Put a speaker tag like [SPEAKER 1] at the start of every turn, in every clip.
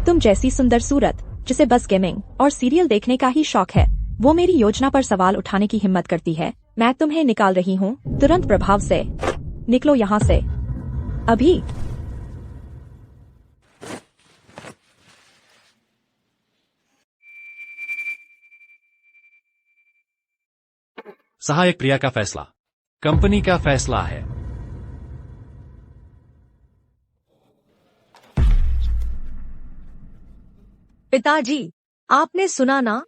[SPEAKER 1] तुम जैसी सुंदर सूरत जिसे बस गेमिंग और सीरियल देखने का ही शौक है, वो मेरी योजना पर सवाल उठाने की हिम्मत करती है। मैं तुम्हें निकाल रही हूँ, तुरंत प्रभाव से निकलो यहाँ से अभी।
[SPEAKER 2] सहायक प्रिया का फैसला कंपनी का फैसला है।
[SPEAKER 3] पिताजी, आपने सुना ना?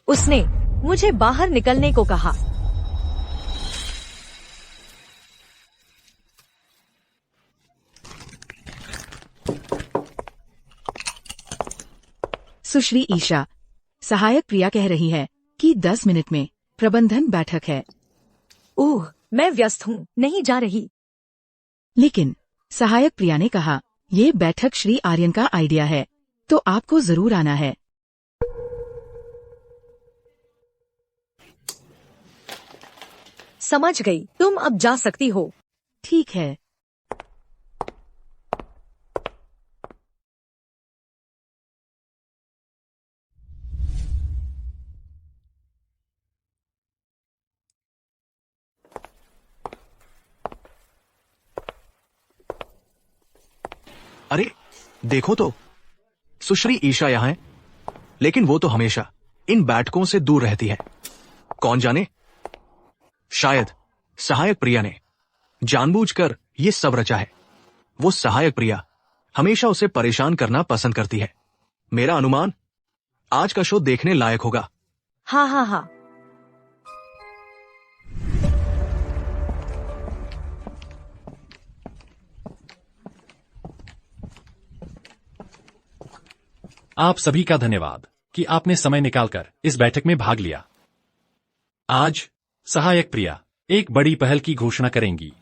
[SPEAKER 3] उसने मुझे बाहर निकलने को कहा।
[SPEAKER 4] सुश्री ईशा, सहायक प्रिया कह रही है कि 10 मिनट में प्रबंधन बैठक है।
[SPEAKER 3] ओह, मैं व्यस्त हूँ, नहीं जा रही।
[SPEAKER 4] लेकिन सहायक प्रिया ने कहा, ये बैठक श्री आर्यन का आइडिया है, तो आपको जरूर आना है।
[SPEAKER 3] समझ गई, तुम अब जा सकती हो।
[SPEAKER 4] ठीक है।
[SPEAKER 5] अरे देखो तो, सुश्री ईशा यहाँ है, लेकिन वो तो हमेशा इन बैठकों से दूर रहती है। कौन जाने, शायद सहायक प्रिया ने जानबूझकर ये सब रचा है। वो सहायक प्रिया हमेशा उसे परेशान करना पसंद करती है। मेरा अनुमान, आज का शो देखने लायक होगा।
[SPEAKER 3] हाँ हाँ हाँ।
[SPEAKER 2] आप सभी का धन्यवाद कि आपने समय निकालकर इस बैठक में भाग लिया। आज सहायक प्रिया एक बड़ी पहल की घोषणा करेंगी।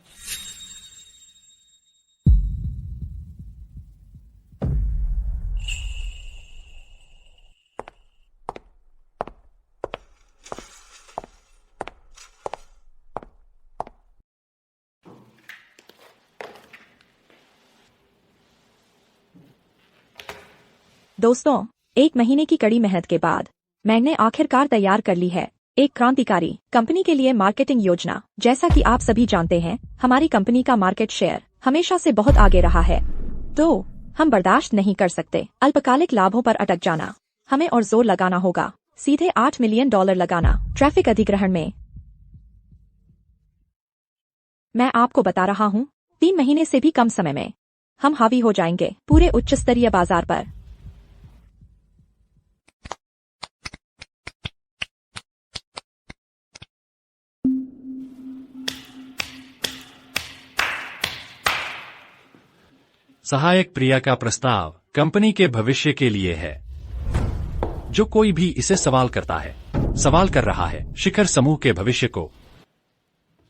[SPEAKER 1] दोस्तों, 1 महीने की कड़ी मेहनत के बाद मैंने आखिरकार तैयार कर ली है एक क्रांतिकारी कंपनी के लिए मार्केटिंग योजना। जैसा कि आप सभी जानते हैं, हमारी कंपनी का मार्केट शेयर हमेशा से बहुत आगे रहा है, तो हम बर्दाश्त नहीं कर सकते अल्पकालिक लाभों पर अटक जाना। हमें और जोर लगाना होगा, सीधे $8 मिलियन लगाना ट्रैफिक अधिग्रहण में। मैं आपको बता रहा हूँ, 3 महीने से भी कम समय में हम हावी हो जाएंगे पूरे उच्च स्तरीय बाजार पर।
[SPEAKER 2] सहायक प्रिया का प्रस्ताव कंपनी के भविष्य के लिए है। जो कोई भी इसे सवाल करता है, सवाल कर रहा है शिखर समूह के भविष्य को।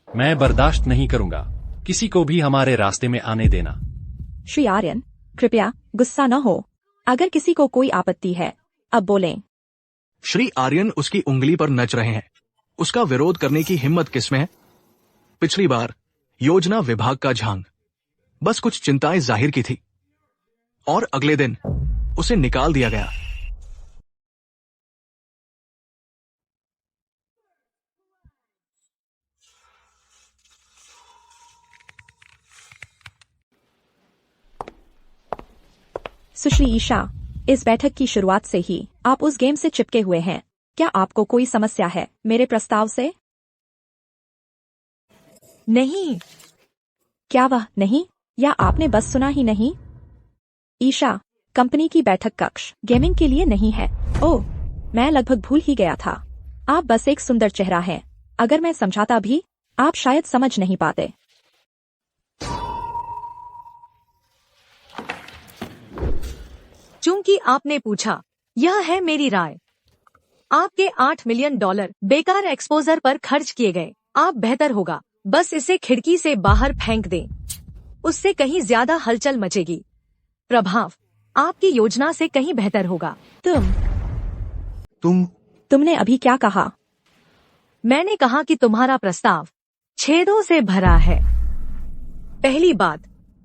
[SPEAKER 2] मैं बर्दाश्त नहीं करूंगा किसी को भी हमारे रास्ते में आने देना।
[SPEAKER 1] श्री आर्यन, कृपया गुस्सा न हो। अगर किसी को कोई आपत्ति है, अब बोलें।
[SPEAKER 5] श्री आर्यन उसकी उंगली पर नच रहे हैं। उसका विरोध करने की हिम्मत किसमें है? पिछली बार योजना विभाग का झांग बस कुछ चिंताएं जाहिर की थी और अगले दिन उसे निकाल दिया गया।
[SPEAKER 1] सुश्री ईशा, इस बैठक की शुरुआत से ही आप उस गेम से चिपके हुए हैं। क्या आपको कोई समस्या है मेरे प्रस्ताव से?
[SPEAKER 3] नहीं।
[SPEAKER 1] क्या वह नहीं, या आपने बस सुना ही नहीं? ईशा, कंपनी की बैठक कक्ष गेमिंग के लिए नहीं है। ओह, मैं लगभग भूल ही गया था। आप बस एक सुंदर चेहरा हैं। अगर मैं समझाता भी, आप शायद समझ नहीं पाते।
[SPEAKER 3] चूंकि आपने पूछा, यह है मेरी राय। आपके $8 मिलियन बेकार एक्सपोजर पर खर्च किए गए। आप बेहतर होगा बस इसे खिड़की से बाहर फेंक दें। उससे कहीं ज्यादा हलचल मचेगी। प्रभाव आपकी योजना से कहीं बेहतर होगा।
[SPEAKER 1] तुमने अभी क्या कहा?
[SPEAKER 3] मैंने कहा कि तुम्हारा प्रस्ताव छेदों से भरा है। पहली बात,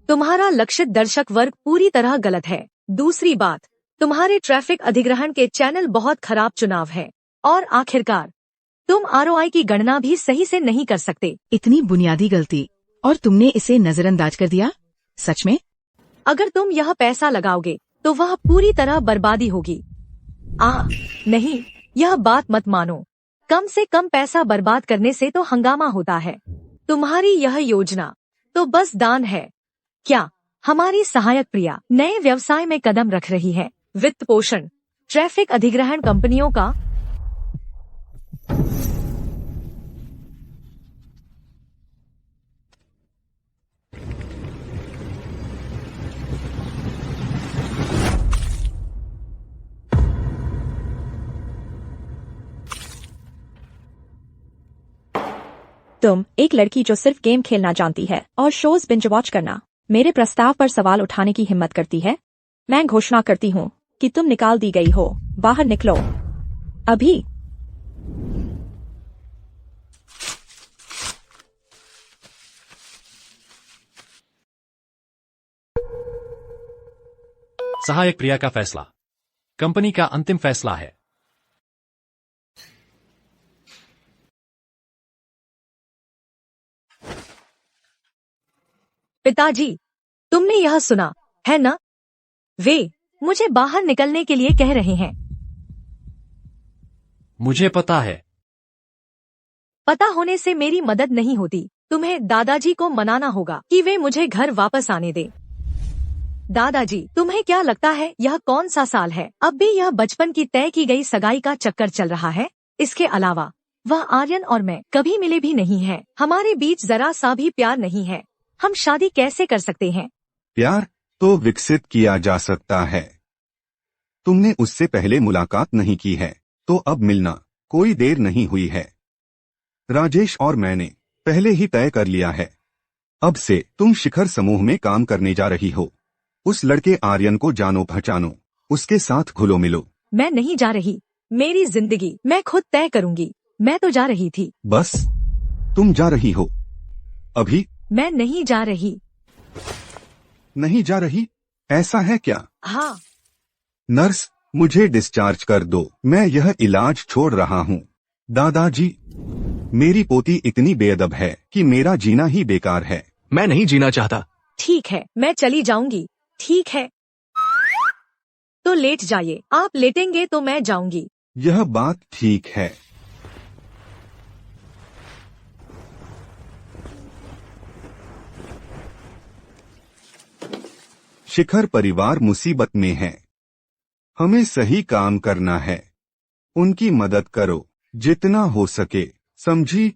[SPEAKER 3] तुम्हारा लक्षित दर्शक वर्ग पूरी तरह गलत है। दूसरी बात, तुम्हारे ट्रैफिक अधिग्रहण के चैनल बहुत खराब चुनाव है, और आखिरकार तुम आरओआई की गणना भी सही से नहीं कर सकते।
[SPEAKER 4] इतनी बुनियादी गलती और तुमने इसे नजरअंदाज कर दिया? सच में?
[SPEAKER 3] अगर तुम यह पैसा लगाओगे तो वह पूरी तरह बर्बादी होगी। नहीं, यह बात मत मानो। कम से कम पैसा बर्बाद करने से तो हंगामा होता है। तुम्हारी यह योजना तो बस दान है। क्या हमारी सहायक प्रिया नए व्यवसाय में कदम रख रही है? वित्त पोषण ट्रैफिक अधिग्रहण कंपनियों का।
[SPEAKER 1] तुम एक लड़की जो सिर्फ गेम खेलना जानती है और शोज बिंज वॉच करना, मेरे प्रस्ताव पर सवाल उठाने की हिम्मत करती है? मैं घोषणा करती हूँ कि तुम निकाल दी गई हो। बाहर निकलो अभी।
[SPEAKER 2] सहायक प्रिया का फैसला कंपनी का अंतिम फैसला है।
[SPEAKER 3] पिताजी, तुमने यह सुना है ना? वे मुझे बाहर निकलने के लिए कह रहे हैं।
[SPEAKER 2] मुझे पता है।
[SPEAKER 3] पता होने से मेरी मदद नहीं होती। तुम्हें दादाजी को मनाना होगा कि वे मुझे घर वापस आने दें। दादाजी, तुम्हें क्या लगता है यह कौन सा साल है? अब भी यह बचपन की तय की गई सगाई का चक्कर चल रहा है। इसके अलावा वह आर्यन और मैं कभी मिले भी नहीं हैं। हमारे बीच जरा सा भी प्यार नहीं है। हम शादी कैसे कर सकते हैं?
[SPEAKER 6] प्यार तो विकसित किया जा सकता है। तुमने उससे पहले मुलाकात नहीं की है, तो अब मिलना कोई देर नहीं हुई है। राजेश और मैंने पहले ही तय कर लिया है। अब से तुम शिखर समूह में काम करने जा रही हो। उस लड़के आर्यन को जानो पहचानो, उसके साथ घुलो मिलो।
[SPEAKER 3] मैं नहीं जा रही। मेरी जिंदगी मैं खुद तय करूंगी। मैं तो जा रही थी।
[SPEAKER 6] बस तुम जा रही हो? अभी
[SPEAKER 3] मैं नहीं जा रही।
[SPEAKER 6] नहीं जा रही? ऐसा है क्या?
[SPEAKER 3] हाँ।
[SPEAKER 6] नर्स, मुझे डिस्चार्ज कर दो। मैं यह इलाज छोड़ रहा हूँ। दादाजी, मेरी पोती इतनी बेअदब है कि मेरा जीना ही बेकार है।
[SPEAKER 5] मैं नहीं जीना चाहता।
[SPEAKER 3] ठीक है, मैं चली जाऊंगी। ठीक है, तो लेट जाइए। आप लेटेंगे तो मैं जाऊंगी।
[SPEAKER 6] यह बात ठीक है। शिखर परिवार मुसीबत में है। हमें सही काम करना है। उनकी मदद करो जितना हो सके, समझी?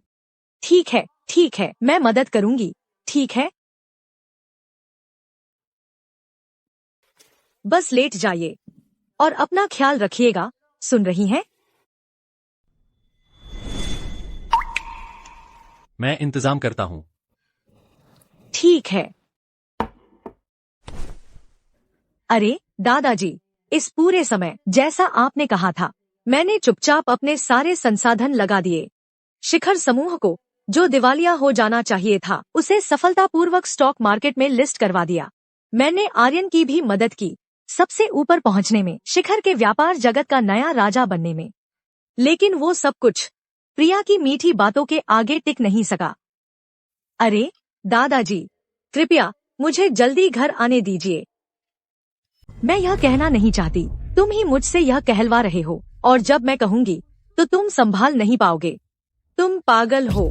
[SPEAKER 3] ठीक है, ठीक है, मैं मदद करूंगी। ठीक है, बस लेट जाइए और अपना ख्याल रखिएगा। सुन रही हैं?
[SPEAKER 2] मैं इंतजाम करता हूँ।
[SPEAKER 3] ठीक है। अरे दादाजी, इस पूरे समय जैसा आपने कहा था, मैंने चुपचाप अपने सारे संसाधन लगा दिए। शिखर समूह को जो दिवालिया हो जाना चाहिए था, उसे सफलतापूर्वक स्टॉक मार्केट में लिस्ट करवा दिया। मैंने आर्यन की भी मदद की, सबसे ऊपर पहुंचने में, शिखर के व्यापार जगत का नया राजा बनने में। लेकिन वो सब कुछ प्रिया की मीठी बातों के आगे टिक नहीं सका। अरे दादाजी, कृपया मुझे जल्दी घर आने दीजिए। मैं यह कहना नहीं चाहती, तुम ही मुझसे यह कहलवा रहे हो, और जब मैं कहूंगी तो तुम संभाल नहीं पाओगे। तुम पागल हो।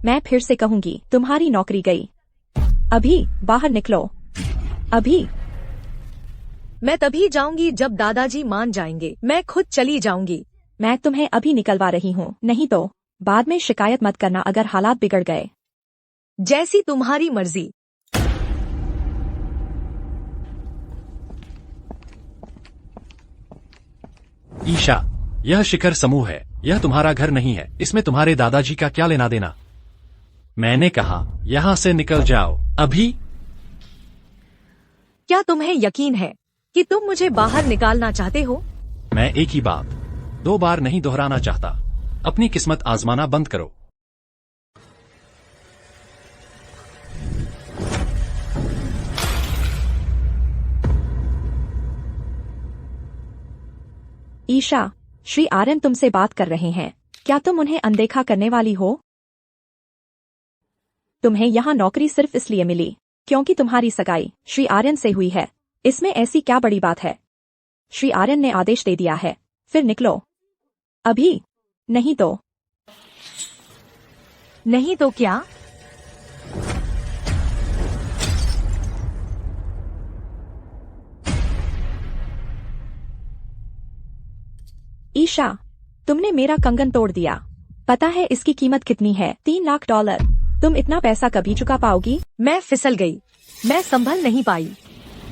[SPEAKER 1] मैं फिर से कहूंगी, तुम्हारी नौकरी गई। अभी बाहर निकलो अभी।
[SPEAKER 3] मैं तभी जाऊंगी जब दादाजी मान जाएंगे। मैं खुद चली जाऊंगी।
[SPEAKER 1] मैं तुम्हें अभी निकलवा रही हूँ, नहीं तो बाद में शिकायत मत करना अगर हालात बिगड़ गए।
[SPEAKER 3] जैसी तुम्हारी मर्जी।
[SPEAKER 2] ईशा, यह शिखर समूह है, यह तुम्हारा घर नहीं है। इसमें तुम्हारे दादाजी का क्या लेना देना? मैंने कहा यहाँ से निकल जाओ अभी।
[SPEAKER 3] क्या तुम्हें यकीन है कि तुम मुझे बाहर निकालना चाहते हो?
[SPEAKER 2] मैं एक ही बात 2 बार नहीं दोहराना चाहता। अपनी किस्मत आजमाना बंद करो।
[SPEAKER 1] ईशा, श्री आर्यन तुमसे बात कर रहे हैं। क्या तुम उन्हें अनदेखा करने वाली हो? तुम्हें यहाँ नौकरी सिर्फ इसलिए मिली क्योंकि तुम्हारी सगाई श्री आर्यन से हुई है। इसमें ऐसी क्या बड़ी बात है? श्री आर्यन ने आदेश दे दिया है, फिर निकलो अभी। नहीं तो
[SPEAKER 3] क्या?
[SPEAKER 1] ईशा, तुमने मेरा कंगन तोड़ दिया। पता है इसकी कीमत कितनी है? $3 लाख। तुम इतना पैसा कभी चुका पाओगी?
[SPEAKER 3] मैं फिसल गई, मैं संभल नहीं पाई।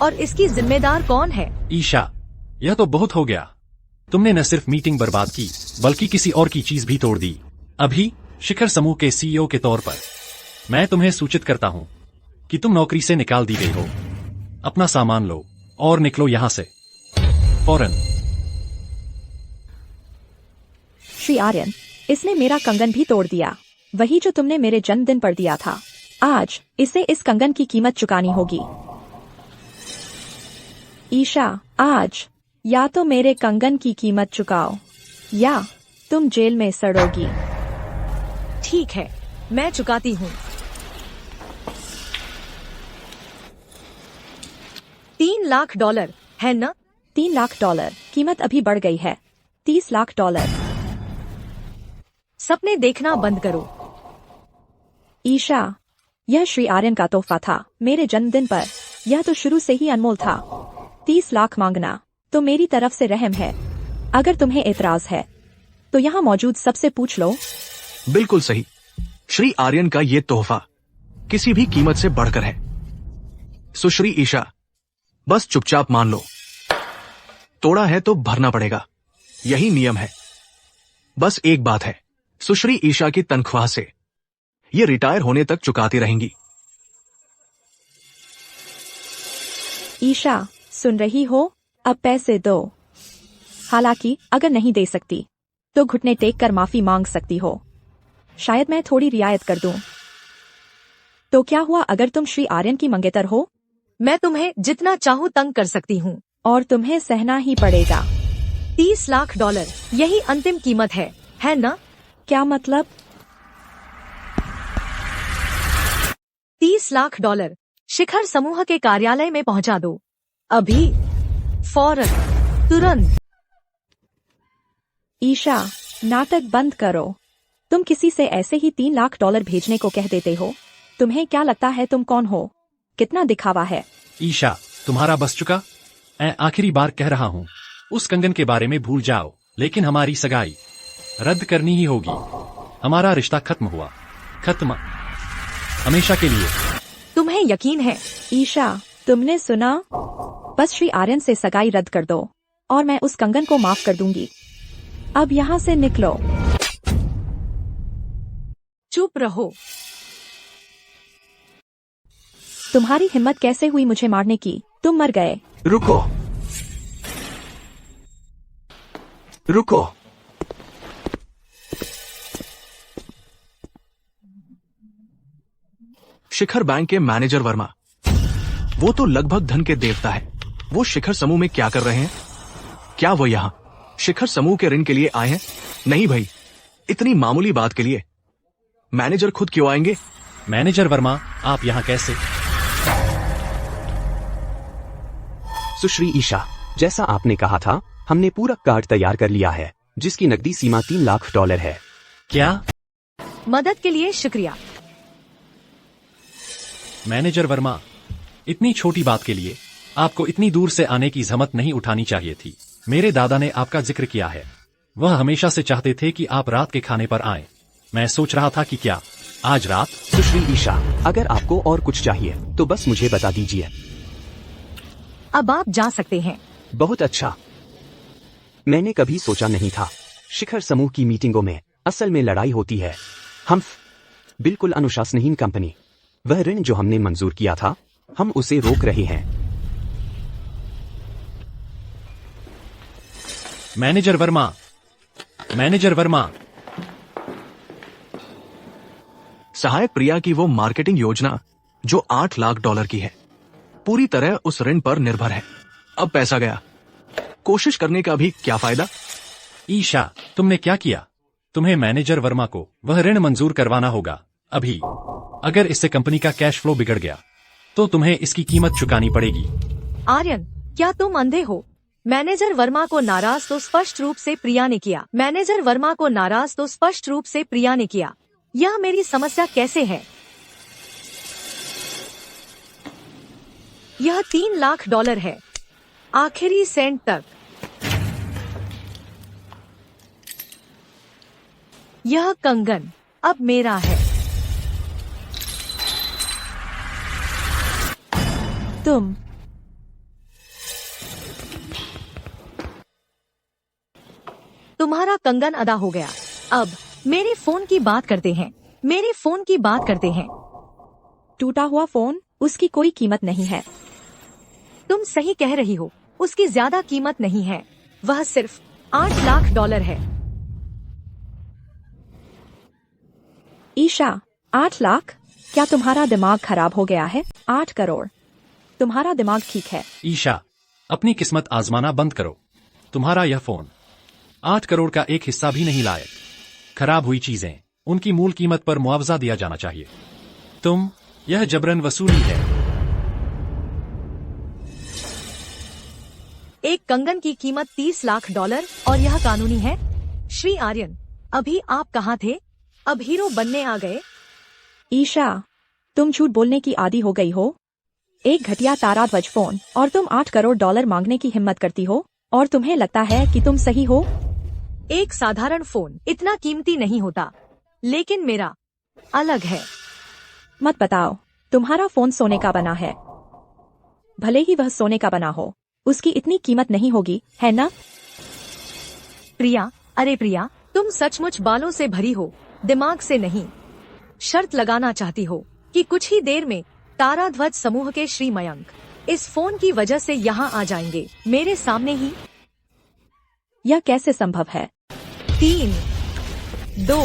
[SPEAKER 3] और इसकी जिम्मेदार कौन है?
[SPEAKER 2] ईशा, यह तो बहुत हो गया। तुमने न सिर्फ मीटिंग बर्बाद की बल्कि किसी और की चीज भी तोड़ दी। अभी शिखर समूह के सीईओ के तौर पर मैं तुम्हें सूचित करता हूँ कि तुम नौकरी से निकाल दी गई हो। अपना सामान लो और निकलो यहाँ से फौरन।
[SPEAKER 1] श्री आर्यन, इसने मेरा कंगन भी तोड़ दिया, वही जो तुमने मेरे जन्मदिन पर दिया था। आज इसे इस कंगन की कीमत चुकानी होगी। ईशा, आज या तो मेरे कंगन की कीमत चुकाओ या तुम जेल में सड़ोगी।
[SPEAKER 3] ठीक है, मैं चुकाती हूँ। $3 लाख है न?
[SPEAKER 1] $3 लाख। कीमत अभी बढ़ गई है, $30 लाख।
[SPEAKER 3] सपने देखना बंद करो।
[SPEAKER 1] ईशा, यह श्री आर्यन का तोहफा था मेरे जन्मदिन पर। यह तो शुरू से ही अनमोल था। 30 लाख मांगना तो मेरी तरफ से रहम है। अगर तुम्हें एतराज है तो यहाँ मौजूद सबसे पूछ लो।
[SPEAKER 5] बिल्कुल सही। श्री आर्यन का ये तोहफा किसी भी कीमत से बढ़कर है। सुश्री ईशा, बस चुपचाप मान लो। तोड़ा है तो भरना पड़ेगा, यही नियम है। बस एक बात है, सुश्री ईशा की तनख्वाह से ये रिटायर होने तक चुकाती रहेंगी।
[SPEAKER 1] ईशा, सुन रही हो? अब पैसे दो। हालांकि अगर नहीं दे सकती तो घुटने टेक कर माफी मांग सकती हो। शायद मैं थोड़ी रियायत कर दूं। तो क्या हुआ अगर तुम श्री आर्यन की मंगेतर हो?
[SPEAKER 3] मैं तुम्हें जितना चाहूँ तंग कर सकती हूँ।
[SPEAKER 1] और तुम्हें सहना ही पड़ेगा।
[SPEAKER 3] $30 लाख, यही अंतिम कीमत है न?
[SPEAKER 1] क्या मतलब?
[SPEAKER 3] $30 लाख शिखर समूह के कार्यालय में पहुंचा दो। अभी, फौरन, तुरंत।
[SPEAKER 1] ईशा, नाटक बंद करो। तुम किसी से ऐसे ही $3 लाख भेजने को कह देते हो? तुम्हें क्या लगता है तुम कौन हो? कितना दिखावा है।
[SPEAKER 2] ईशा, तुम्हारा बस चुका? मैं आखिरी बार कह रहा हूँ, उस कंगन के बारे में भूल जाओ। लेकिन हमारी सगाई रद्द करनी ही होगी। हमारा रिश्ता खत्म हुआ, खत्म, हमेशा के लिए।
[SPEAKER 3] तुम्हें यकीन है?
[SPEAKER 1] ईशा, तुमने सुना? बस श्री आर्यन से सगाई रद्द कर दो और मैं उस कंगन को माफ कर दूंगी। अब यहाँ से निकलो।
[SPEAKER 3] चुप रहो।
[SPEAKER 1] तुम्हारी हिम्मत कैसे हुई मुझे मारने की? तुम मर गए।
[SPEAKER 5] रुको, रुको। शिखर बैंक के मैनेजर वर्मा, वो तो लगभग धन के देवता है। वो शिखर समूह में क्या कर रहे हैं? क्या वो यहाँ शिखर समूह के ऋण के लिए आए हैं? नहीं भाई, इतनी मामूली बात के लिए मैनेजर खुद क्यों आएंगे?
[SPEAKER 2] मैनेजर वर्मा, आप यहाँ कैसे?
[SPEAKER 7] सुश्री ईशा, जैसा आपने कहा था, हमने पूरा कार्ड तैयार कर लिया है जिसकी नकदी सीमा $3 लाख है।
[SPEAKER 2] क्या?
[SPEAKER 3] मदद के लिए शुक्रिया।
[SPEAKER 2] मैनेजर वर्मा, इतनी छोटी बात के लिए आपको इतनी दूर से आने की जहमत नहीं उठानी चाहिए थी। मेरे दादा ने आपका जिक्र किया है। वह हमेशा से चाहते थे कि आप रात के खाने पर आएं। मैं सोच रहा था कि क्या आज रात?
[SPEAKER 7] सुश्री ईशा, अगर आपको और कुछ चाहिए तो बस मुझे बता दीजिए।
[SPEAKER 3] अब आप जा सकते हैं।
[SPEAKER 7] बहुत अच्छा। मैंने कभी सोचा नहीं था शिखर समूह की मीटिंगों में असल में लड़ाई होती है। हम बिल्कुल अनुशासनहीन कंपनी। वह ऋण जो हमने मंजूर किया था, हम उसे रोक रहे हैं।
[SPEAKER 2] Manager Verma, manager Verma.
[SPEAKER 5] सहायक प्रिया की वो मार्केटिंग योजना जो $8 लाख की है, पूरी तरह उस ऋण पर निर्भर है। अब पैसा गया, कोशिश करने का भी क्या फायदा?
[SPEAKER 2] ईशा, तुमने क्या किया? तुम्हें मैनेजर वर्मा को वह ऋण मंजूर करवाना होगा अभी। अगर इससे कंपनी का कैश फ्लो बिगड़ गया तो तुम्हें इसकी कीमत चुकानी पड़ेगी।
[SPEAKER 3] आर्यन, क्या तुम अंधे हो? मैनेजर वर्मा को नाराज तो स्पष्ट रूप से प्रिया ने किया। मैनेजर वर्मा को नाराज तो स्पष्ट रूप से प्रिया ने किया। यह मेरी समस्या कैसे है? यह $3 लाख है, आखिरी सेंट तक। यह कंगन अब मेरा है।
[SPEAKER 1] तुम
[SPEAKER 3] तुम्हारा कंगन अदा हो गया। अब मेरे फोन की बात करते हैं। मेरे फोन की बात करते हैं।
[SPEAKER 1] टूटा हुआ फोन, उसकी कोई कीमत नहीं है।
[SPEAKER 3] तुम सही कह रही हो, उसकी ज्यादा कीमत नहीं है। वह सिर्फ $8 लाख है।
[SPEAKER 1] ईशा, 8 लाख? क्या तुम्हारा दिमाग खराब हो गया है? 8 करोड़। तुम्हारा दिमाग ठीक है?
[SPEAKER 2] ईशा, अपनी किस्मत आजमाना बंद करो। तुम्हारा यह फोन 8 करोड़ का एक हिस्सा भी नहीं लायक। खराब हुई चीजें, उनकी मूल कीमत पर मुआवजा दिया जाना चाहिए। यह जबरन वसूली है।
[SPEAKER 3] एक कंगन की कीमत $30 लाख और यह कानूनी है? श्री आर्यन, अभी आप कहाँ थे? अब हीरो बनने आ गए?
[SPEAKER 1] ईशा, तुम झूठ बोलने की आदी हो गई हो। एक घटिया ताराध्वज फोन और तुम $8 करोड़ मांगने की हिम्मत करती हो, और तुम्हें लगता है कि तुम सही हो?
[SPEAKER 3] एक साधारण फोन इतना कीमती नहीं होता, लेकिन मेरा अलग है।
[SPEAKER 1] मत बताओ, तुम्हारा फोन सोने का बना है। भले ही वह सोने का बना हो, उसकी इतनी कीमत नहीं होगी, है ना?
[SPEAKER 3] प्रिया, अरे प्रिया, तुम सचमुच बालों से भरी हो, दिमाग से नहीं। शर्त लगाना चाहती हो कि कुछ ही देर में ताराध्वज समूह के श्री मयंक इस फोन की वजह से यहाँ आ जाएंगे, मेरे सामने ही।
[SPEAKER 1] यह कैसे संभव है?
[SPEAKER 3] 3, 2।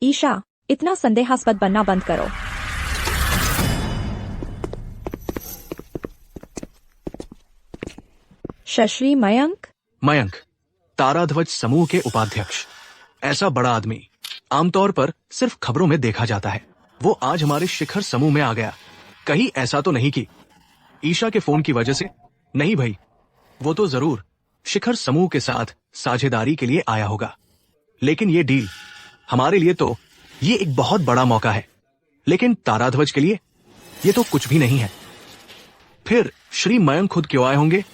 [SPEAKER 1] ईशा, इतना संदेहास्पद बनना बंद करो। श्री मयंक?
[SPEAKER 5] मयंक, ताराध्वज समूह के उपाध्यक्ष। ऐसा बड़ा आदमी आमतौर पर सिर्फ खबरों में देखा जाता है। वो आज हमारे शिखर समूह में आ गया। कहीं ऐसा तो नहीं कि ईशा के फोन की वजह से? नहीं भाई, वो तो जरूर शिखर समूह के साथ साझेदारी के लिए आया होगा। लेकिन ये डील हमारे लिए तो ये एक बहुत बड़ा मौका है, लेकिन ताराध्वज के लिए ये तो कुछ भी नहीं है। फिर श्री मयंक खुद क्यों आए होंगे?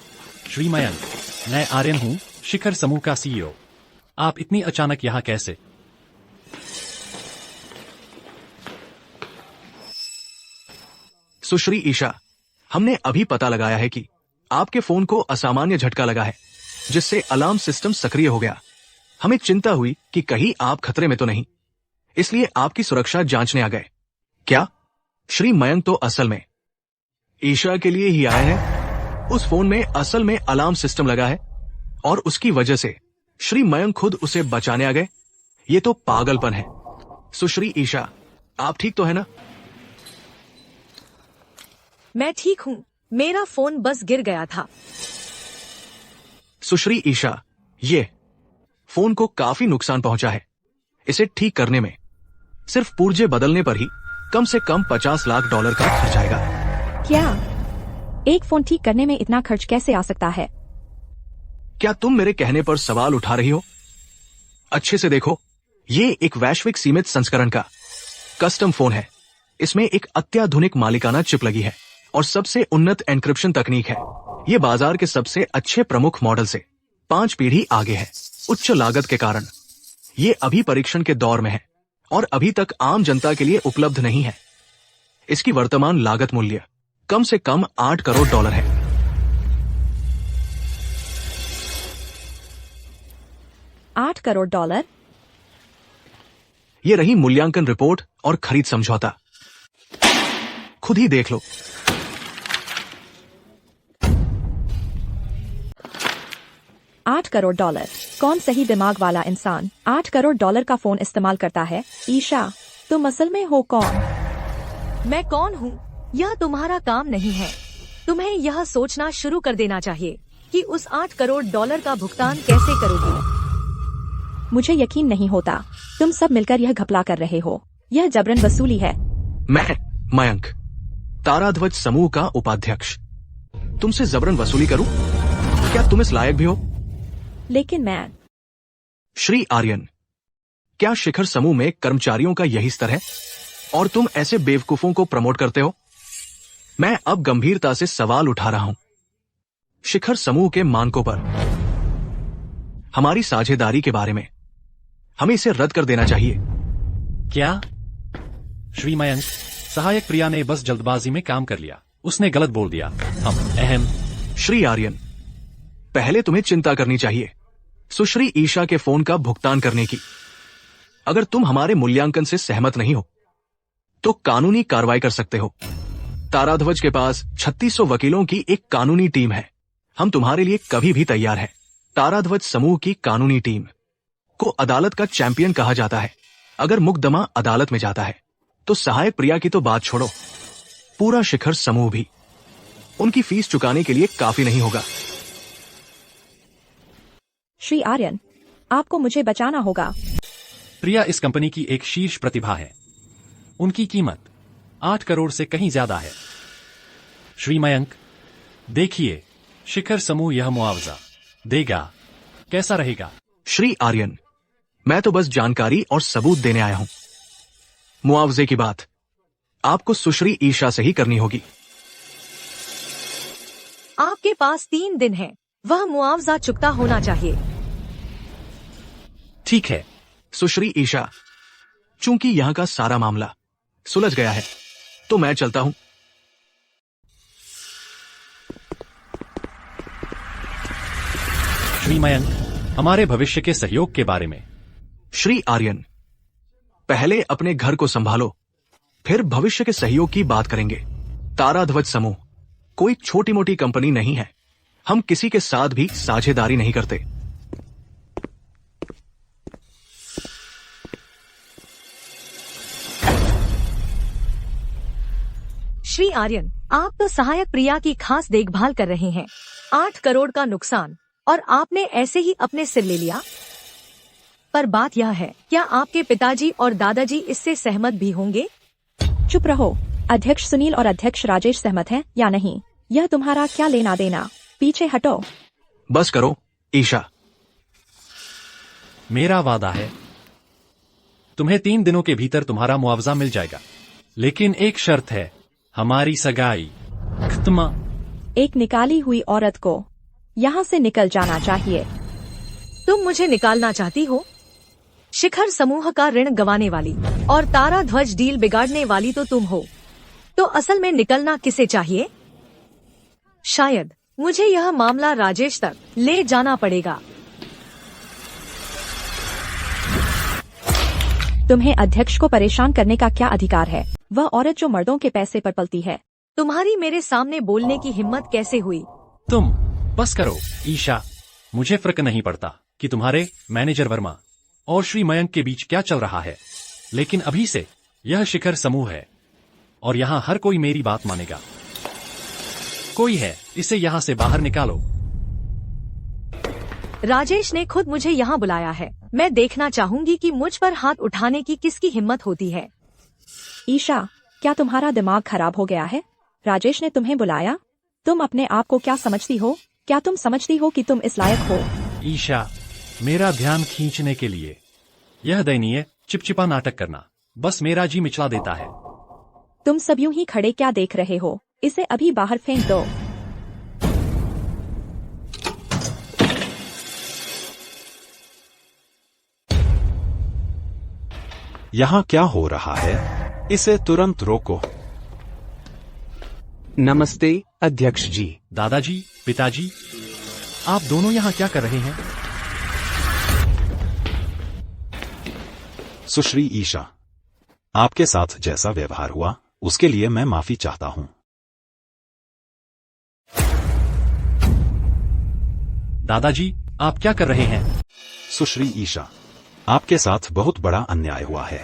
[SPEAKER 2] श्री मयंक, मैं आर्यन हूँ, शिखर समूह का CEO। आप इतनी अचानक यहाँ कैसे?
[SPEAKER 5] सुश्री ईशा, हमने अभी पता लगाया है कि आपके फोन को असामान्य झटका लगा है, जिससे अलार्म सिस्टम सक्रिय हो गया। हमें चिंता हुई कि कहीं आप खतरे में तो नहीं, इसलिए आपकी सुरक्षा जांचने आ गए। क्या श्री मयंक तो असल में ईशा के लिए ही आए हैं? उस फोन में असल में अलार्म सिस्टम लगा है और उसकी वजह से श्री मयंक खुद उसे बचाने आ गए? ये तो पागलपन है। सुश्री ईशा, आप ठीक तो है ना?
[SPEAKER 3] मैं ठीक हूँ, मेरा फोन बस गिर गया था।
[SPEAKER 5] सुश्री ईशा, ये फोन को काफी नुकसान पहुंचा है। इसे ठीक करने में सिर्फ पुर्जे बदलने पर ही कम से कम $50 लाख का खर्च आएगा।
[SPEAKER 1] क्या? एक फोन ठीक करने में इतना खर्च कैसे आ सकता है?
[SPEAKER 5] क्या तुम मेरे कहने पर सवाल उठा रही हो? अच्छे से देखो, ये एक वैश्विक सीमित संस्करण का कस्टम फोन है। इसमें एक अत्याधुनिक मालिकाना चिप लगी है और सबसे उन्नत एन्क्रिप्शन तकनीक है। ये बाजार के सबसे अच्छे प्रमुख मॉडल से 5 पीढ़ी आगे है। उच्च लागत के कारण ये अभी परीक्षण के दौर में है और अभी तक आम जनता के लिए उपलब्ध नहीं है। इसकी वर्तमान लागत मूल्य कम से कम $8 करोड़ है।
[SPEAKER 1] $8 करोड़?
[SPEAKER 5] ये रही मूल्यांकन रिपोर्ट और खरीद समझौता। खुद ही देख लो।
[SPEAKER 1] $8 करोड़? कौन सही दिमाग वाला इंसान $8 करोड़ का फोन इस्तेमाल करता है? ईशा, तुम असल में हो कौन?
[SPEAKER 3] मैं कौन हूँ, यह तुम्हारा काम नहीं है। तुम्हें यह सोचना शुरू कर देना चाहिए कि उस $8 करोड़ का भुगतान कैसे करोगी।
[SPEAKER 1] मुझे यकीन नहीं होता, तुम सब मिलकर यह घपला कर रहे हो। यह जबरन वसूली है।
[SPEAKER 5] मैं मयंक, ताराध्वज समूह का उपाध्यक्ष, तुमसे जबरन वसूली करूं? क्या तुम इस लायक भी हो?
[SPEAKER 1] लेकिन मैं
[SPEAKER 5] श्री आर्यन, क्या शिखर समूह में कर्मचारियों का यही स्तर है और तुम ऐसे बेवकूफों को प्रमोट करते हो? मैं अब गंभीरता से सवाल उठा रहा हूं शिखर समूह के मानकों पर, हमारी साझेदारी के बारे में। हमें इसे रद्द कर देना चाहिए।
[SPEAKER 2] क्या? श्री मयंक, सहायक प्रिया ने बस जल्दबाजी में काम कर लिया। उसने गलत बोल दिया। हम अहम।
[SPEAKER 5] श्री आर्यन, पहले तुम्हें चिंता करनी चाहिए सुश्री ईशा के फोन का भुगतान करने की। अगर तुम हमारे मूल्यांकन से सहमत नहीं हो तो कानूनी कार्रवाई कर सकते हो। ताराध्वज के पास 3600 वकीलों की एक कानूनी टीम है। हम तुम्हारे लिए कभी भी तैयार हैं। ताराध्वज समूह की कानूनी टीम को अदालत का चैंपियन कहा जाता है। अगर मुकदमा अदालत में जाता है तो सहायक प्रिया की तो बात छोड़ो, पूरा शिखर समूह भी उनकी फीस चुकाने के लिए काफी नहीं होगा।
[SPEAKER 1] श्री आर्यन, आपको मुझे बचाना होगा।
[SPEAKER 2] प्रिया इस कंपनी की एक शीर्ष प्रतिभा है। उनकी कीमत 8 करोड़ से कहीं ज्यादा है। श्री मयंक, देखिए, शिखर समूह यह मुआवजा देगा। कैसा रहेगा?
[SPEAKER 5] श्री आर्यन, मैं तो बस जानकारी और सबूत देने आया हूं। मुआवजे की बात आपको सुश्री ईशा से ही करनी होगी।
[SPEAKER 3] आपके पास 3 दिन है, वह मुआवजा चुकता होना चाहिए।
[SPEAKER 2] ठीक है।
[SPEAKER 5] सुश्री ईशा, चूंकि यहां का सारा मामला सुलझ गया है तो मैं चलता हूं।
[SPEAKER 2] श्री मयंक, हमारे भविष्य के सहयोग के बारे में।
[SPEAKER 5] श्री आर्यन, पहले अपने घर को संभालो, फिर भविष्य के सहयोग की बात करेंगे। ताराध्वज समूह कोई छोटी मोटी कंपनी नहीं है। हम किसी के साथ भी साझेदारी नहीं करते।
[SPEAKER 3] श्री आर्यन, आप तो सहायक प्रिया की खास देखभाल कर रहे हैं। 8 करोड़ का नुकसान और आपने ऐसे ही अपने सिर ले लिया। पर बात यह है, क्या आपके पिताजी और दादाजी इससे सहमत भी होंगे?
[SPEAKER 1] चुप रहो। अध्यक्ष सुनील और अध्यक्ष राजेश सहमत हैं या नहीं, यह तुम्हारा क्या लेना देना। पीछे हटो।
[SPEAKER 5] बस करो ईशा।
[SPEAKER 2] मेरा वादा है, तुम्हें 3 दिनों के भीतर तुम्हारा मुआवजा मिल जाएगा। लेकिन एक शर्त है, हमारी सगाई खत्म।
[SPEAKER 1] एक निकाली हुई औरत को यहाँ से निकल जाना चाहिए।
[SPEAKER 3] तुम मुझे निकालना चाहती हो? शिखर समूह का ऋण गंवाने वाली और ताराध्वज डील बिगाड़ने वाली तो तुम हो। तो असल में निकलना किसे चाहिए? शायद मुझे यह मामला राजेश तक ले जाना पड़ेगा।
[SPEAKER 1] तुम्हें अध्यक्ष को परेशान करने का क्या अधिकार है? वह औरत जो मर्दों के पैसे पर पलती है।
[SPEAKER 3] तुम्हारी मेरे सामने बोलने की हिम्मत कैसे हुई?
[SPEAKER 2] तुम बस करो ईशा। मुझे फर्क नहीं पड़ता कि तुम्हारे मैनेजर वर्मा और श्री मयंक के बीच क्या चल रहा है, लेकिन अभी से यह शिखर समूह है और यहाँ हर कोई मेरी बात मानेगा। कोई है, इसे यहाँ से बाहर निकालो।
[SPEAKER 3] राजेश ने खुद मुझे यहाँ बुलाया है। मैं देखना चाहूंगी कि मुझ पर हाथ उठाने की किसकी हिम्मत होती है।
[SPEAKER 1] ईशा, क्या तुम्हारा दिमाग खराब हो गया है? राजेश ने तुम्हें बुलाया? तुम अपने आप को क्या समझती हो? क्या तुम समझती हो कि तुम इस लायक हो?
[SPEAKER 2] ईशा, मेरा ध्यान खींचने के लिए यह दयनीय चिपचिपा नाटक करना बस मेरा जी मिचला देता है।
[SPEAKER 1] तुम सब यूं ही खड़े क्या देख रहे हो? इसे अभी बाहर फेंक दो।
[SPEAKER 8] यहाँ क्या हो रहा है? इसे तुरंत रोको।
[SPEAKER 7] नमस्ते अध्यक्ष जी।
[SPEAKER 2] दादाजी, पिताजी, आप दोनों यहाँ क्या कर रहे हैं?
[SPEAKER 8] सुश्री ईशा, आपके साथ जैसा व्यवहार हुआ उसके लिए मैं माफी चाहता हूँ।
[SPEAKER 2] दादाजी, आप क्या कर रहे हैं?
[SPEAKER 8] सुश्री ईशा, आपके साथ बहुत बड़ा अन्याय हुआ है।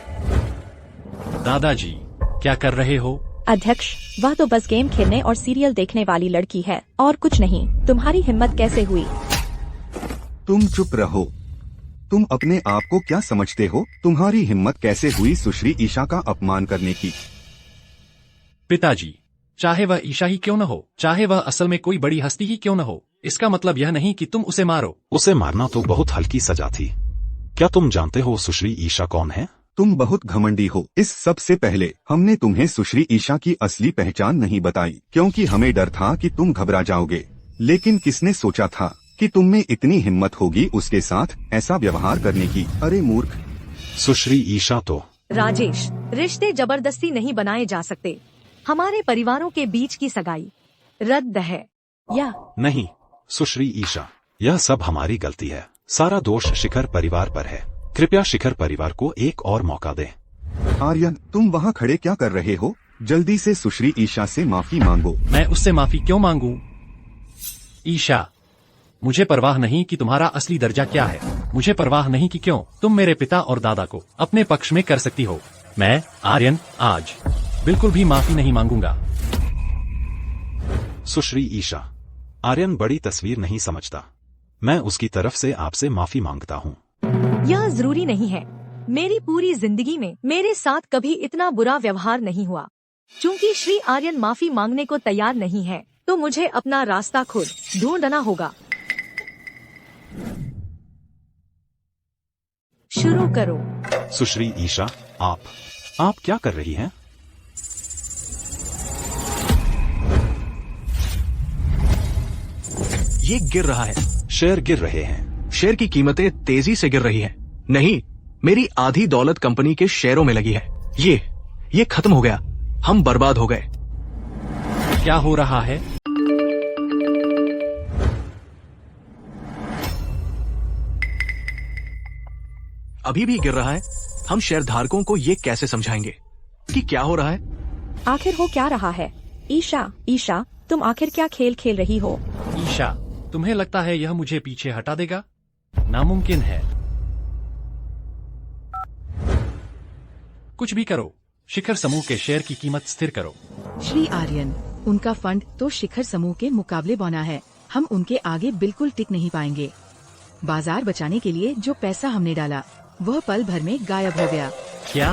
[SPEAKER 2] दादाजी, क्या कर रहे हो?
[SPEAKER 1] अध्यक्ष, वह तो बस गेम खेलने और सीरियल देखने वाली लड़की है और कुछ नहीं। तुम्हारी हिम्मत कैसे हुई?
[SPEAKER 6] तुम चुप रहो। तुम अपने आप को क्या समझते हो? तुम्हारी हिम्मत कैसे हुई सुश्री ईशा का अपमान करने की?
[SPEAKER 2] पिताजी, चाहे वह ईशा ही क्यों न हो, चाहे वह असल में कोई बड़ी हस्ती ही क्यों न हो, इसका मतलब यह नहीं कि तुम उसे मारो।
[SPEAKER 8] उसे मारना तो बहुत हल्की सजा थी। क्या तुम जानते हो सुश्री ईशा कौन है?
[SPEAKER 6] तुम बहुत घमंडी हो। इस सब से पहले हमने तुम्हें सुश्री ईशा की असली पहचान नहीं बताई, क्योंकि हमें डर था कि तुम घबरा जाओगे। लेकिन किसने सोचा था कि तुम में इतनी हिम्मत होगी उसके साथ ऐसा व्यवहार करने की? अरे मूर्ख!
[SPEAKER 8] सुश्री ईशा तो
[SPEAKER 3] राजेश, रिश्ते जबरदस्ती नहीं बनाए जा सकते। हमारे परिवारों के बीच की सगाई रद्द है।
[SPEAKER 1] या
[SPEAKER 8] नहीं सुश्री ईशा, यह सब हमारी गलती है। सारा दोष शिखर परिवार पर है। कृपया शिखर परिवार को एक और मौका दें।
[SPEAKER 6] आर्यन, तुम वहाँ खड़े क्या कर रहे हो? जल्दी से सुश्री ईशा से माफी मांगो।
[SPEAKER 2] मैं उससे माफी क्यों मांगूं? ईशा, मुझे परवाह नहीं कि तुम्हारा असली दर्जा क्या है। मुझे परवाह नहीं कि क्यों तुम मेरे पिता और दादा को अपने पक्ष में कर सकती हो। मैं आर्यन आज बिल्कुल भी माफी नहीं मांगूंगा।
[SPEAKER 8] सुश्री ईशा, आर्यन बड़ी तस्वीर नहीं समझता। मैं उसकी तरफ से आपसे माफी मांगता हूँ।
[SPEAKER 3] यह जरूरी नहीं है। मेरी पूरी जिंदगी में मेरे साथ कभी इतना बुरा व्यवहार नहीं हुआ। चूंकि श्री आर्यन माफी मांगने को तैयार नहीं है, तो मुझे अपना रास्ता खुद ढूंढना होगा। शुरू करो।
[SPEAKER 8] सुश्री ईशा, आप क्या कर रही हैं?
[SPEAKER 5] ये गिर रहा है।
[SPEAKER 8] शेयर गिर रहे हैं।
[SPEAKER 5] शेयर की कीमतें तेजी से गिर रही हैं। नहीं, मेरी आधी दौलत कंपनी के शेयरों में लगी है। ये खत्म हो गया। हम बर्बाद हो गए।
[SPEAKER 2] क्या हो रहा है?
[SPEAKER 5] अभी भी गिर रहा है। हम शेयरधारकों को ये कैसे समझाएंगे कि क्या हो रहा है?
[SPEAKER 1] आखिर हो क्या रहा है? ईशा, तुम आखिर क्या खेल खेल रही हो?
[SPEAKER 2] ईशा, तुम्हें लगता है यह मुझे पीछे हटा देगा? नामुमकिन है। कुछ भी करो, शिखर समूह के शेयर की कीमत स्थिर करो।
[SPEAKER 4] श्री आर्यन, उनका फंड तो शिखर समूह के मुकाबले बौना है। हम उनके आगे बिल्कुल टिक नहीं पाएंगे। बाजार बचाने के लिए जो पैसा हमने डाला, वह पल भर में गायब हो गया।
[SPEAKER 2] क्या?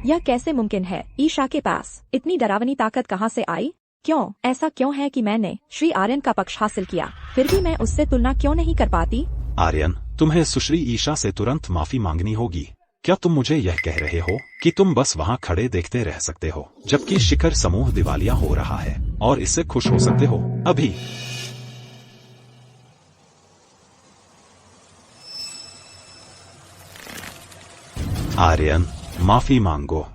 [SPEAKER 1] यह कैसे मुमकिन है? ईशा के पास इतनी डरावनी ताकत कहाँ से आई? क्यों? ऐसा क्यों है कि मैंने श्री आर्यन का पक्ष हासिल किया, फिर भी मैं उससे तुलना क्यों नहीं कर पाती?
[SPEAKER 8] आर्यन, तुम्हें सुश्री ईशा से तुरंत माफी मांगनी होगी। क्या तुम मुझे यह कह रहे हो कि तुम बस वहाँ खड़े देखते रह सकते हो जबकि शिखर समूह दिवालिया हो रहा है और इससे खुश हो सकते हो? अभी आर्यन, माफी मांगो।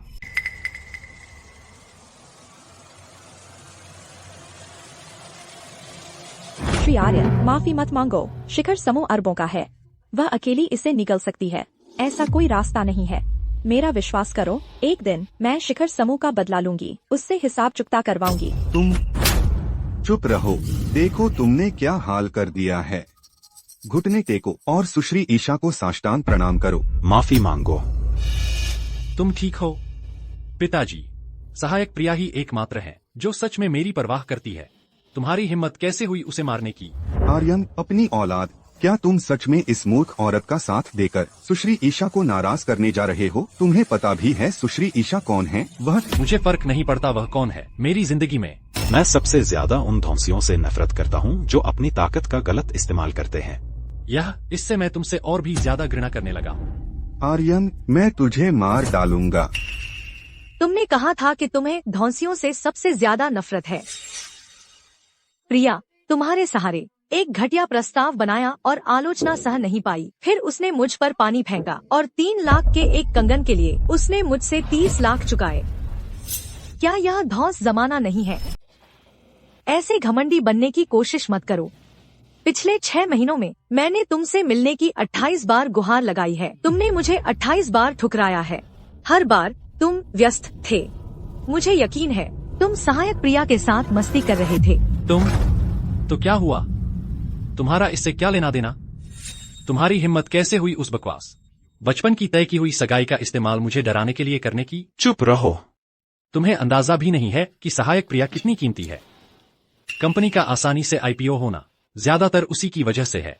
[SPEAKER 1] श्री आर्यन, माफी मत मांगो। शिखर समूह अरबों का है, वह अकेली इसे निगल सकती है। ऐसा कोई रास्ता नहीं है। मेरा विश्वास करो, एक दिन मैं शिखर समूह का बदला लूंगी, उससे हिसाब चुकता करवाऊंगी।
[SPEAKER 6] तुम चुप रहो। देखो तुमने क्या हाल कर दिया है। घुटने टेको और सुश्री ईशा को साष्टांग प्रणाम करो।
[SPEAKER 8] माफी मांगो।
[SPEAKER 2] तुम ठीक हो? पिताजी, सहायक प्रिया ही एकमात्र है जो सच में मेरी परवाह करती है। तुम्हारी हिम्मत कैसे हुई उसे मारने की?
[SPEAKER 6] आर्यन, अपनी औलाद, क्या तुम सच में इस मूर्ख औरत का साथ देकर सुश्री ईशा को नाराज करने जा रहे हो? तुम्हें पता भी है सुश्री ईशा कौन है? वह
[SPEAKER 2] मुझे फर्क नहीं पड़ता वह कौन है। मेरी जिंदगी में
[SPEAKER 8] मैं सबसे ज्यादा उन धौंसियों से नफरत करता हूँ जो अपनी ताकत का गलत इस्तेमाल करते हैं।
[SPEAKER 2] इससे मैं तुमसे और भी ज्यादा घृणा करने लगा हूँ।
[SPEAKER 6] आर्यन, मैं तुझे मार डालूंगा।
[SPEAKER 3] तुमने कहा था कि तुम्हें धौंसियों से सबसे ज्यादा नफरत है। प्रिया तुम्हारे सहारे एक घटिया प्रस्ताव बनाया और आलोचना सह नहीं पाई। फिर उसने मुझ पर पानी फेंका और 3 लाख के एक कंगन के लिए उसने मुझसे 30 लाख चुकाए। क्या यह धौंस जमाना नहीं है? ऐसे घमंडी बनने की कोशिश मत करो। पिछले 6 महीनों में मैंने तुमसे मिलने की 28 बार गुहार लगाई है। तुमने मुझे 28 बार ठुकराया है। हर बार तुम व्यस्त थे। मुझे यकीन है तुम सहायक प्रिया के साथ मस्ती कर रहे थे।
[SPEAKER 2] तो क्या हुआ? तुम्हारा इससे क्या लेना देना? तुम्हारी हिम्मत कैसे हुई उस बकवास बचपन की तय की हुई सगाई का इस्तेमाल मुझे डराने के लिए करने की?
[SPEAKER 8] चुप रहो।
[SPEAKER 2] तुम्हें अंदाजा भी नहीं है कि सहायक प्रिया कितनी कीमती है। कंपनी का आसानी से आईपीओ होना ज्यादातर उसी की वजह से है।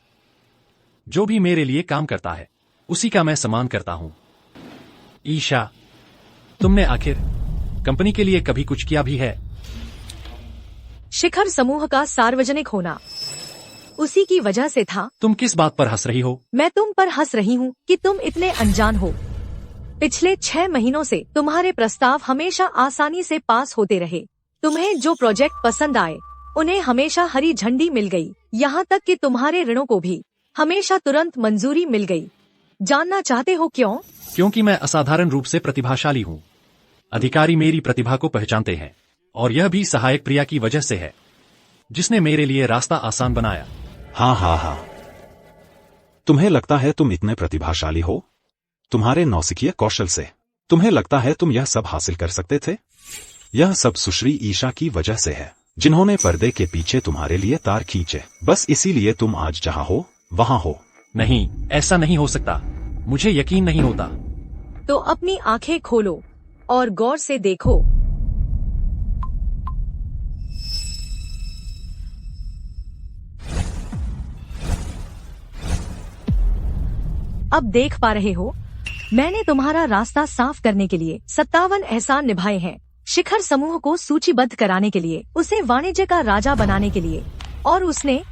[SPEAKER 2] जो भी मेरे लिए काम करता है उसी का मैं सम्मान करता हूं। ईशा, तुमने आखिर कंपनी के लिए कभी कुछ किया भी है?
[SPEAKER 3] शिखर समूह का सार्वजनिक होना उसी की वजह से था।
[SPEAKER 2] तुम किस बात पर हंस रही हो?
[SPEAKER 3] मैं तुम पर हंस रही हूँ कि तुम इतने अनजान हो। पिछले 6 महीनों से तुम्हारे प्रस्ताव हमेशा आसानी से पास होते रहे। तुम्हें जो प्रोजेक्ट पसंद आए उन्हें हमेशा हरी झंडी मिल गई। यहाँ तक कि तुम्हारे ऋणों को भी हमेशा तुरंत मंजूरी मिल गई। जानना चाहते हो क्यों?
[SPEAKER 2] क्योंकि मैं असाधारण रूप से प्रतिभाशाली हूँ। अधिकारी मेरी प्रतिभा को पहचानते हैं और यह भी सहायक प्रिया की वजह से है, जिसने मेरे लिए रास्ता आसान बनाया।
[SPEAKER 8] हाँ। तुम्हें लगता है तुम इतने प्रतिभाशाली हो? तुम्हारे नौसिखिए कौशल से तुम्हें लगता है तुम यह सब हासिल कर सकते थे? यह सब सुश्री ईशा की वजह से है, जिन्होंने पर्दे के पीछे तुम्हारे लिए तार खींचे। बस इसीलिए तुम आज जहाँ हो वहाँ हो।
[SPEAKER 2] नहीं, ऐसा नहीं हो सकता। मुझे यकीन नहीं होता।
[SPEAKER 3] तो अपनी आंखें खोलो और गौर से देखो। अब देख पा रहे हो, मैंने तुम्हारा रास्ता साफ करने के लिए 57 एहसान निभाए हैं। शिखर समूह को सूचीबद्ध कराने के लिए, उसे वाणिज्य का राजा बनाने के लिए, और उसने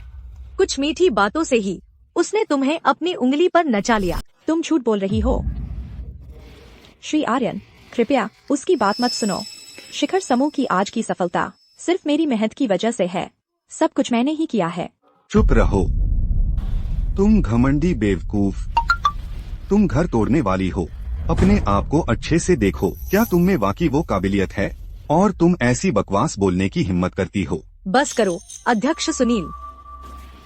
[SPEAKER 3] कुछ मीठी बातों से ही उसने तुम्हें अपनी उंगली पर नचा लिया।
[SPEAKER 1] तुम झूठ बोल रही हो। श्री आर्यन, कृपया उसकी बात मत सुनो। शिखर समूह की आज की सफलता सिर्फ मेरी मेहनत की वजह से है। सब कुछ मैंने ही किया है।
[SPEAKER 6] चुप रहो, तुम घमंडी बेवकूफ। तुम घर तोड़ने वाली हो। अपने आप को अच्छे से देखो। क्या तुम में वाकई वो काबिलियत है और तुम ऐसी बकवास बोलने की हिम्मत करती हो?
[SPEAKER 3] बस करो अध्यक्ष सुनील।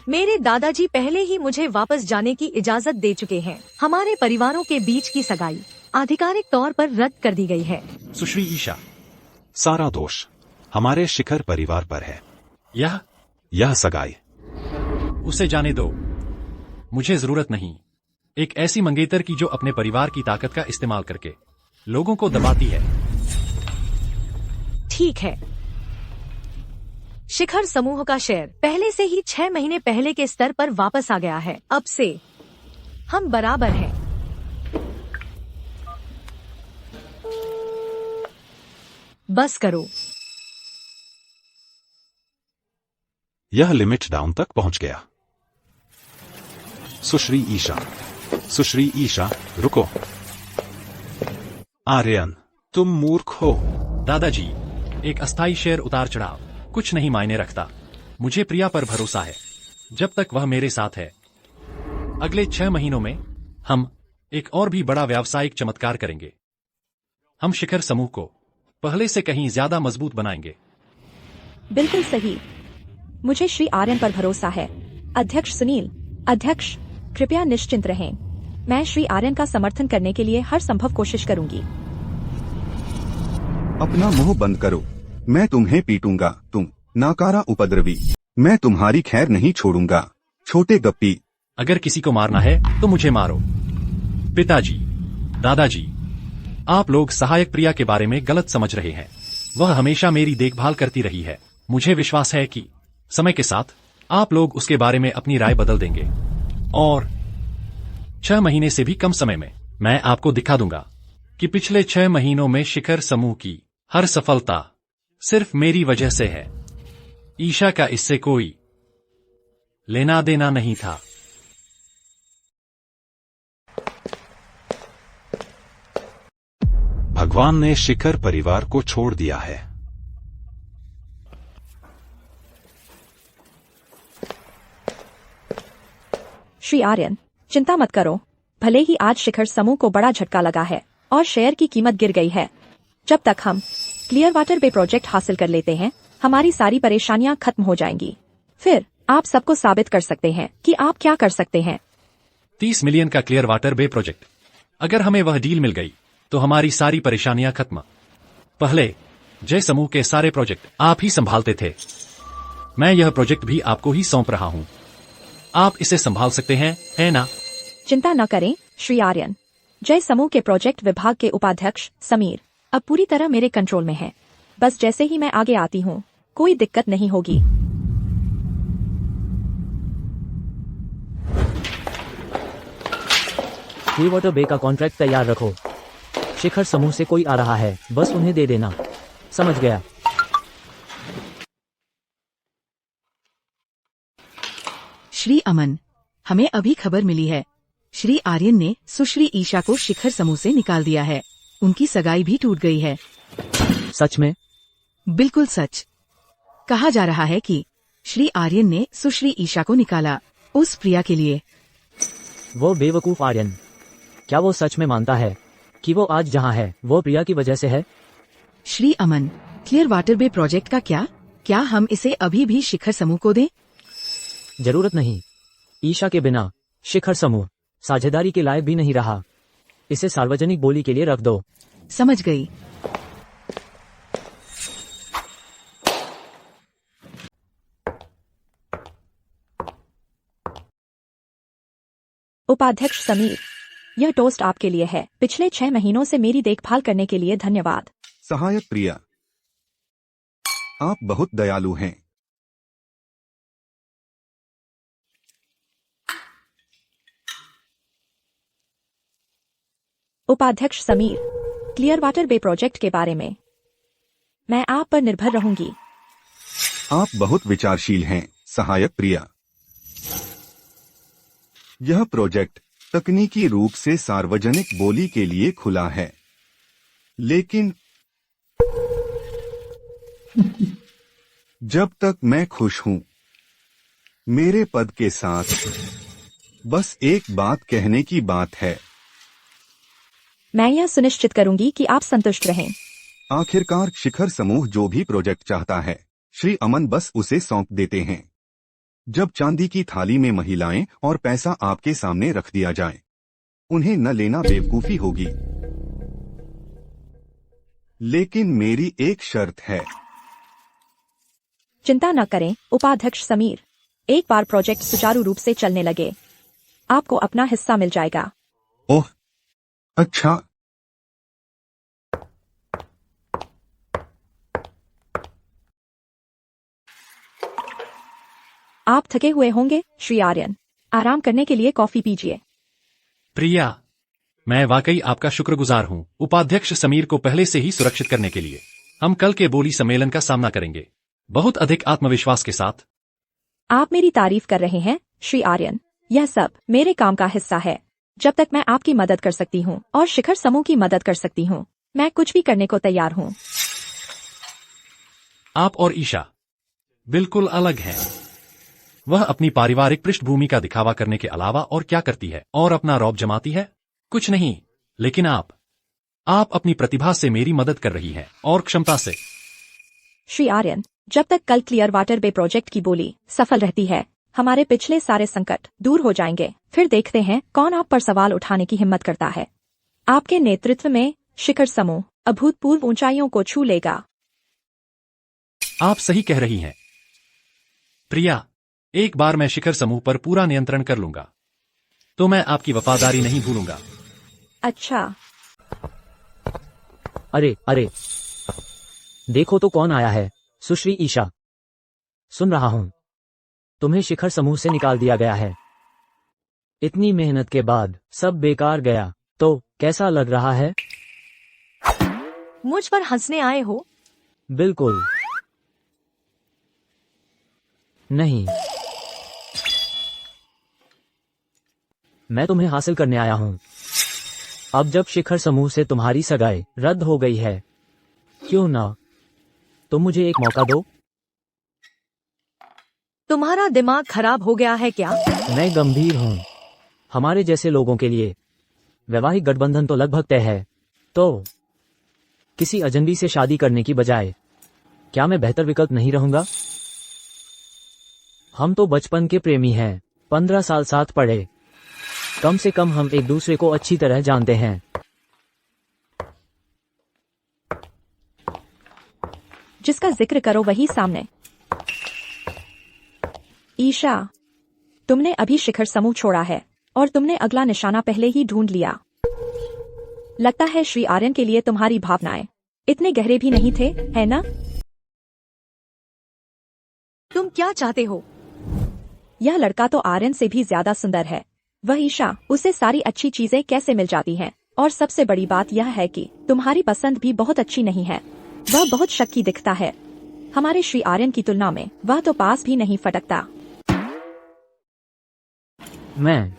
[SPEAKER 3] मेरे दादाजी पहले ही मुझे वापस जाने की इजाजत दे चुके हैं। हमारे परिवारों के बीच की सगाई आधिकारिक तौर पर रद्द कर दी गई है।
[SPEAKER 2] सुश्री ईशा,
[SPEAKER 8] सारा दोष हमारे शिखर परिवार पर है।
[SPEAKER 2] यह
[SPEAKER 8] सगाई
[SPEAKER 2] उसे जाने दो। मुझे जरूरत नहीं एक ऐसी मंगेतर की जो अपने परिवार की ताकत का इस्तेमाल करके लोगों को दबाती है।
[SPEAKER 3] ठीक है, शिखर समूह का शेयर पहले से ही 6 महीने पहले के स्तर पर वापस आ गया है। अब से हम बराबर हैं। बस करो।
[SPEAKER 8] यह लिमिट डाउन तक पहुंच गया। सुश्री ईशा रुको। आर्यन, तुम मूर्ख हो।
[SPEAKER 2] दादाजी, एक अस्थायी शेयर उतार चढ़ाव कुछ नहीं मायने रखता। मुझे प्रिया पर भरोसा है जब तक वह मेरे साथ है। अगले 6 महीनों में हम एक और भी बड़ा व्यावसायिक चमत्कार करेंगे। हम शिखर समूह को पहले से कहीं ज्यादा मजबूत बनाएंगे।
[SPEAKER 1] बिल्कुल सही। मुझे श्री आर्यन पर भरोसा है। अध्यक्ष सुनील, अध्यक्ष कृपया निश्चिंत रहें। मैं श्री आर्यन का समर्थन करने के लिए हर संभव कोशिश करूंगी।
[SPEAKER 6] अपना मुंह बंद करो, मैं तुम्हें पीटूंगा। तुम नाकारा उपद्रवी। मैं तुम्हारी खैर नहीं छोड़ूंगा, छोटे गप्पी।
[SPEAKER 2] अगर किसी को मारना है तो मुझे मारो। पिताजी, दादाजी, आप लोग सहायक प्रिया के बारे में गलत समझ रहे हैं। वह हमेशा मेरी देखभाल करती रही है। मुझे विश्वास है कि समय के साथ आप लोग उसके बारे में अपनी राय बदल देंगे और 6 महीने से भी कम समय में मैं आपको दिखा दूंगा कि पिछले 6 महीनों में शिखर समूह की हर सफलता सिर्फ मेरी वजह से है। ईशा का इससे कोई लेना देना नहीं था।
[SPEAKER 8] भगवान ने शिखर परिवार को छोड़ दिया है।
[SPEAKER 1] श्री आर्यन, चिंता मत करो। भले ही आज शिखर समूह को बड़ा झटका लगा है और शेयर की कीमत गिर गई है, जब तक हम क्लियर वाटर बे प्रोजेक्ट हासिल कर लेते हैं हमारी सारी परेशानियां खत्म हो जाएंगी। फिर आप सबको साबित कर सकते हैं कि आप क्या कर सकते हैं।
[SPEAKER 2] 30 मिलियन का क्लियर वाटर बे प्रोजेक्ट, अगर हमें वह डील मिल गई तो हमारी सारी परेशानियां खत्म। पहले जय समूह के सारे प्रोजेक्ट आप ही संभालते थे। मैं यह प्रोजेक्ट भी आपको ही सौंप रहा हूं। आप इसे संभाल सकते हैं, है ना?
[SPEAKER 1] चिंता न करें श्री आर्यन। जय समूह के प्रोजेक्ट विभाग के उपाध्यक्ष समीर अब पूरी तरह मेरे कंट्रोल में है। बस जैसे ही मैं आगे आती हूँ कोई दिक्कत नहीं होगी।
[SPEAKER 9] क्लीयरवाटर बे का कॉन्ट्रैक्ट तैयार रखो। शिखर समूह से कोई आ रहा है, बस उन्हें दे देना। समझ गया।
[SPEAKER 4] श्री अमन, हमें अभी खबर मिली है, श्री आर्यन ने सुश्री ईशा को शिखर समूह से निकाल दिया है। उनकी सगाई भी टूट गई है।
[SPEAKER 9] सच में?
[SPEAKER 4] बिल्कुल सच। कहा जा रहा है कि श्री आर्यन ने सुश्री ईशा को निकाला उस प्रिया के लिए।
[SPEAKER 9] वो बेवकूफ आर्यन, क्या वो सच में मानता है कि वो आज जहाँ है वो प्रिया की वजह से है?
[SPEAKER 4] श्री अमन, क्लियर वाटर बे प्रोजेक्ट का क्या हम इसे अभी भी शिखर समूह को दें?
[SPEAKER 9] जरूरत नहीं। ईशा के बिना शिखर समूह साझेदारी के लायक भी नहीं रहा। इसे सार्वजनिक बोली के लिए रख दो।
[SPEAKER 4] समझ गई।
[SPEAKER 1] उपाध्यक्ष समीर, यह टोस्ट आपके लिए है। पिछले 6 महीनों से मेरी देखभाल करने के लिए धन्यवाद।
[SPEAKER 6] सहायक प्रिया, आप बहुत दयालु हैं।
[SPEAKER 1] उपाध्यक्ष समीर, क्लियर वाटर बे प्रोजेक्ट के बारे में मैं आप पर निर्भर रहूंगी।
[SPEAKER 6] आप बहुत विचारशील हैं, सहायक प्रिया। यह प्रोजेक्ट तकनीकी रूप से सार्वजनिक बोली के लिए खुला है, लेकिन जब तक मैं खुश हूं मेरे पद के साथ, बस एक बात कहने की बात है।
[SPEAKER 1] मैं यह सुनिश्चित करूंगी कि आप संतुष्ट रहें।
[SPEAKER 6] आखिरकार शिखर समूह जो भी प्रोजेक्ट चाहता है, श्री अमन बस उसे सौंप देते हैं। जब चांदी की थाली में महिलाएं और पैसा आपके सामने रख दिया जाए, उन्हें न लेना बेवकूफी होगी। लेकिन मेरी एक शर्त है।
[SPEAKER 1] चिंता न करें उपाध्यक्ष समीर, एक बार प्रोजेक्ट सुचारू रूप से चलने लगे आपको अपना हिस्सा मिल जाएगा।
[SPEAKER 6] ओह, अच्छा।
[SPEAKER 1] आप थके हुए होंगे श्री आर्यन, आराम करने के लिए कॉफी पीजिए।
[SPEAKER 2] प्रिया, मैं वाकई आपका शुक्रगुजार हूं उपाध्यक्ष समीर को पहले से ही सुरक्षित करने के लिए। हम कल के बोली सम्मेलन का सामना करेंगे बहुत अधिक आत्मविश्वास के साथ।
[SPEAKER 1] आप मेरी तारीफ कर रहे हैं श्री आर्यन, यह सब मेरे काम का हिस्सा है। जब तक मैं आपकी मदद कर सकती हूँ और शिखर समूह की मदद कर सकती हूँ, मैं कुछ भी करने को तैयार हूँ।
[SPEAKER 2] आप और ईशा बिल्कुल अलग हैं। वह अपनी पारिवारिक पृष्ठभूमि का दिखावा करने के अलावा और क्या करती है और अपना रौब जमाती है? कुछ नहीं। लेकिन आप अपनी प्रतिभा से मेरी मदद कर रही हैं और क्षमता से।
[SPEAKER 1] श्री आर्यन, जब तक कल क्लियर वाटर बे प्रोजेक्ट की बोली सफल रहती है, हमारे पिछले सारे संकट दूर हो जाएंगे। फिर देखते हैं कौन आप पर सवाल उठाने की हिम्मत करता है। आपके नेतृत्व में शिखर समूह अभूतपूर्व ऊंचाइयों को छू लेगा।
[SPEAKER 2] आप सही कह रही हैं प्रिया। एक बार मैं शिखर समूह पर पूरा नियंत्रण कर लूंगा तो मैं आपकी वफादारी नहीं भूलूंगा।
[SPEAKER 1] अच्छा।
[SPEAKER 9] अरे देखो तो कौन आया है। सुश्री ईशा, सुन रहा हूं तुम्हें शिखर समूह से निकाल दिया गया है। इतनी मेहनत के बाद सब बेकार गया तो कैसा लग रहा है?
[SPEAKER 3] मुझ पर हंसने आए हो?
[SPEAKER 9] बिल्कुल नहीं, मैं तुम्हें हासिल करने आया हूं। अब जब शिखर समूह से तुम्हारी सगाई रद्द हो गई है, क्यों ना तुम मुझे एक मौका दो?
[SPEAKER 3] तुम्हारा दिमाग खराब हो गया है क्या?
[SPEAKER 9] मैं गंभीर हूं। हमारे जैसे लोगों के लिए वैवाहिक गठबंधन तो लगभग तय है, तो किसी अजनबी से शादी करने की बजाय क्या मैं बेहतर विकल्प नहीं रहूंगा? हम तो बचपन के प्रेमी हैं, 15 साल साथ पढ़े। कम से कम हम एक दूसरे को अच्छी तरह जानते हैं।
[SPEAKER 1] जिसका जिक्र करो वही सामने। ईशा, तुमने अभी शिखर समूह छोड़ा है और तुमने अगला निशाना पहले ही ढूंढ लिया। लगता है श्री आर्यन के लिए तुम्हारी भावनाएं इतने गहरे भी नहीं थे, है ना?
[SPEAKER 3] तुम क्या चाहते हो?
[SPEAKER 1] यह लड़का तो आर्यन से भी ज्यादा सुंदर है। वह ईशा, उसे सारी अच्छी चीजें कैसे मिल जाती हैं? और सबसे बड़ी बात यह है कि तुम्हारी पसंद भी बहुत अच्छी नहीं है। वह बहुत शक्की दिखता है। हमारे श्री आर्यन की तुलना में वह तो पास भी नहीं फटकता।
[SPEAKER 9] मैं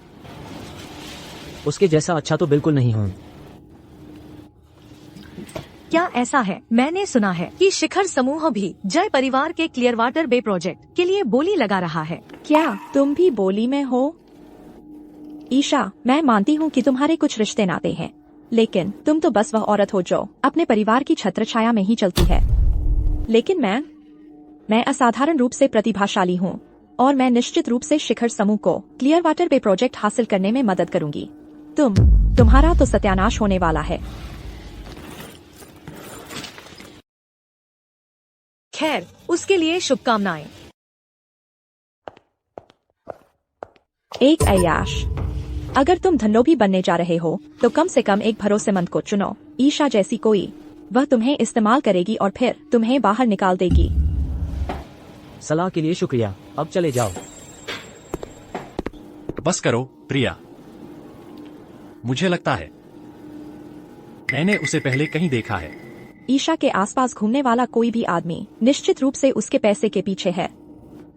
[SPEAKER 9] उसके जैसा अच्छा तो बिल्कुल नहीं हूँ।
[SPEAKER 3] क्या ऐसा है? मैंने सुना है कि शिखर समूह भी जय परिवार के क्लियर वाटर बे प्रोजेक्ट के लिए बोली लगा रहा है।
[SPEAKER 1] क्या तुम भी बोली में हो? ईशा, मैं मानती हूँ कि तुम्हारे कुछ रिश्ते नाते हैं, लेकिन तुम तो बस वह औरत हो जो अपने परिवार की छत्रछाया में ही चलती है। लेकिन मैं असाधारण रूप से प्रतिभाशाली हूँ और मैं निश्चित रूप से शिखर समूह को क्लियर वाटर बे प्रोजेक्ट हासिल करने में मदद करूंगी। तुम्हारा तो सत्यानाश होने वाला है।
[SPEAKER 3] खैर, उसके लिए शुभकामनाएं।
[SPEAKER 1] एक अय्याश, अगर तुम धनलोभी बनने जा रहे हो तो कम से कम एक भरोसेमंद को चुनो। ईशा जैसी कोई, वह तुम्हें इस्तेमाल करेगी और फिर तुम्हें बाहर निकाल देगी।
[SPEAKER 9] सलाह के लिए शुक्रिया, अब चले जाओ।
[SPEAKER 2] बस करो प्रिया। मुझे लगता है मैंने उसे पहले कहीं देखा है।
[SPEAKER 1] ईशा के आसपास घूमने वाला कोई भी आदमी निश्चित रूप से उसके पैसे के पीछे है।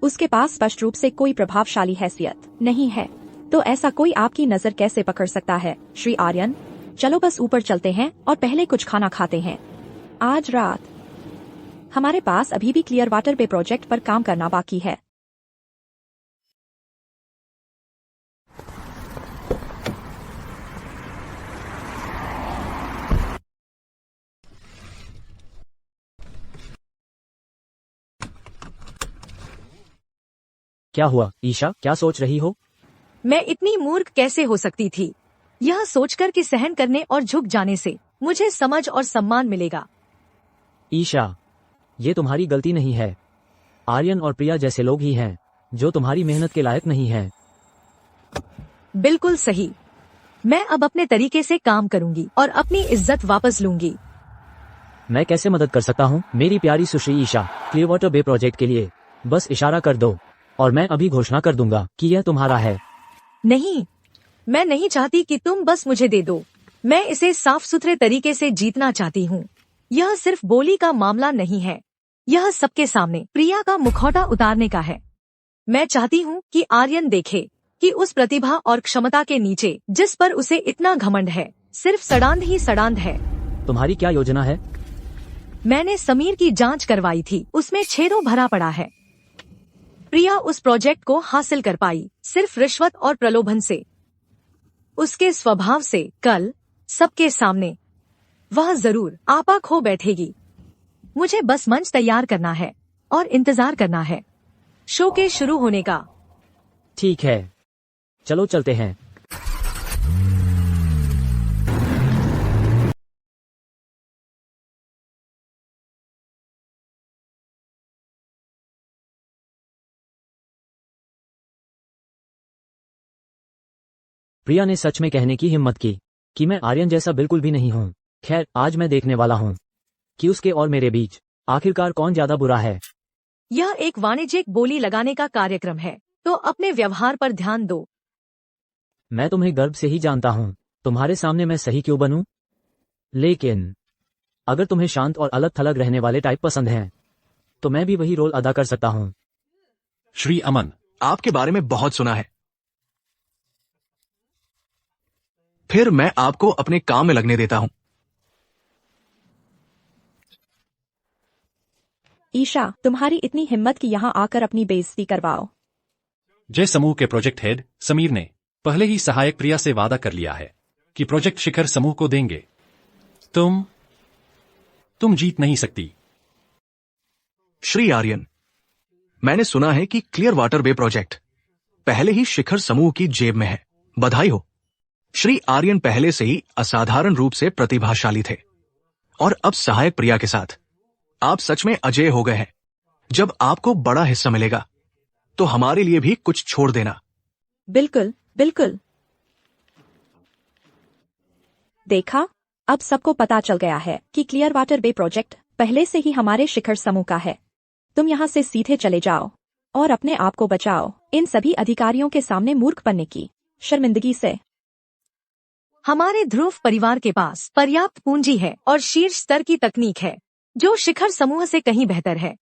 [SPEAKER 1] उसके पास स्पष्ट रूप से कोई प्रभावशाली हैसियत नहीं है, तो ऐसा कोई आपकी नजर कैसे पकड़ सकता है? श्री आर्यन, चलो बस ऊपर चलते हैं और पहले कुछ खाना खाते हैं। आज रात हमारे पास अभी भी क्लियर वाटर बे प्रोजेक्ट पर काम करना बाकी है।
[SPEAKER 9] क्या हुआ ईशा, क्या सोच रही हो?
[SPEAKER 3] मैं इतनी मूर्ख कैसे हो सकती थी? यह सोचकर कि सहन करने और झुक जाने से मुझे समझ और सम्मान मिलेगा।
[SPEAKER 9] ईशा, ये तुम्हारी गलती नहीं है। आर्यन और प्रिया जैसे लोग ही हैं जो तुम्हारी मेहनत के लायक नहीं हैं।
[SPEAKER 3] बिल्कुल सही। मैं अब अपने तरीके से काम करूंगी और अपनी इज्जत वापस लूंगी।
[SPEAKER 9] मैं कैसे मदद कर सकता हूँ मेरी प्यारी सुश्री ईशा? क्लियर वाटर बे प्रोजेक्ट के लिए बस इशारा कर दो और मैं अभी घोषणा कर दूंगा कि यह तुम्हारा है।
[SPEAKER 3] नहीं, मैं नहीं चाहती कि तुम बस मुझे दे दो। मैं इसे साफ सुथरे तरीके से जीतना चाहती हूँ। यह सिर्फ बोली का मामला नहीं है, यह सबके सामने प्रिया का मुखौटा उतारने का है। मैं चाहती हूँ कि आर्यन देखे कि उस प्रतिभा और क्षमता के नीचे जिस पर उसे इतना घमंड है, सिर्फ सड़ांध ही सड़ांध है।
[SPEAKER 9] तुम्हारी क्या योजना है?
[SPEAKER 3] मैंने समीर की जांच करवाई थी, उसमें छेदों भरा पड़ा है। प्रिया उस प्रोजेक्ट को हासिल कर पाई सिर्फ रिश्वत और प्रलोभन से। उसके स्वभाव से कल सबके सामने वह जरूर आपा खो बैठेगी। मुझे बस मंच तैयार करना है और इंतजार करना है शो के शुरू होने का।
[SPEAKER 9] ठीक है, चलो चलते हैं। प्रिया ने सच में कहने की हिम्मत की कि मैं आर्यन जैसा बिल्कुल भी नहीं हूँ। खैर, आज मैं देखने वाला हूँ कि उसके और मेरे बीच आखिरकार कौन ज्यादा बुरा है।
[SPEAKER 3] यह एक वाणिज्यिक बोली लगाने का कार्यक्रम है, तो अपने व्यवहार पर ध्यान दो।
[SPEAKER 9] मैं तुम्हें गर्व से ही जानता हूँ, तुम्हारे सामने मैं सही क्यों बनूं? लेकिन अगर तुम्हें शांत और अलग थलग रहने वाले टाइप पसंद हैं, तो मैं भी वही रोल अदा कर सकता हूँ।
[SPEAKER 2] श्री अमन,
[SPEAKER 5] आपके बारे में बहुत सुना है। फिर मैं आपको अपने काम में लगने देता हूं।
[SPEAKER 1] ईशा, तुम्हारी इतनी हिम्मत कि यहाँ आकर अपनी बेइज्जती करवाओ।
[SPEAKER 2] जय समूह के प्रोजेक्ट हेड समीर ने पहले ही सहायक प्रिया से वादा कर लिया है कि प्रोजेक्ट शिखर समूह को देंगे। तुम जीत नहीं सकती।
[SPEAKER 5] श्री आर्यन, मैंने सुना है कि क्लियर वाटर बे प्रोजेक्ट पहले ही शिखर समूह की जेब में है। बधाई हो। श्री आर्यन पहले से ही असाधारण रूप से प्रतिभाशाली थे और अब सहायक प्रिया के साथ आप सच में अजेय हो गए हैं। जब आपको बड़ा हिस्सा मिलेगा तो हमारे लिए भी कुछ छोड़ देना।
[SPEAKER 1] बिल्कुल बिल्कुल। देखा, अब सबको पता चल गया है कि क्लियर वाटर बे प्रोजेक्ट पहले से ही हमारे शिखर समूह का है। तुम यहाँ से सीधे चले जाओ और अपने आप को बचाओ इन सभी अधिकारियों के सामने मूर्ख बनने की शर्मिंदगी से।
[SPEAKER 3] हमारे ध्रुव परिवार के पास पर्याप्त पूंजी है और शीर्ष स्तर की तकनीक है जो शिखर समूह से कहीं बेहतर है।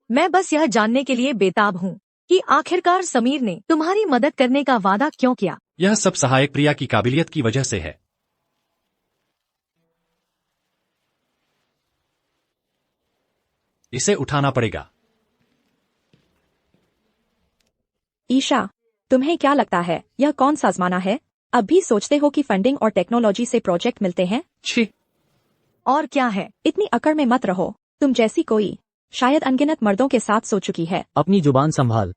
[SPEAKER 3] मैं बस यह जानने के लिए बेताब हूँ कि आखिरकार समीर ने तुम्हारी मदद करने का वादा क्यों किया।
[SPEAKER 2] यह सब सहायक प्रिया की काबिलियत की वजह से है। इसे उठाना पड़ेगा।
[SPEAKER 1] ईशा, तुम्हें क्या लगता है यह कौन सा आजमाना है? अब भी सोचते हो कि फंडिंग और टेक्नोलॉजी से प्रोजेक्ट मिलते हैं?
[SPEAKER 2] छी,
[SPEAKER 3] और क्या है?
[SPEAKER 1] इतनी अकड़ में मत रहो। तुम जैसी कोई शायद अनगिनत मर्दों के साथ सो चुकी है।
[SPEAKER 9] अपनी जुबान संभाल।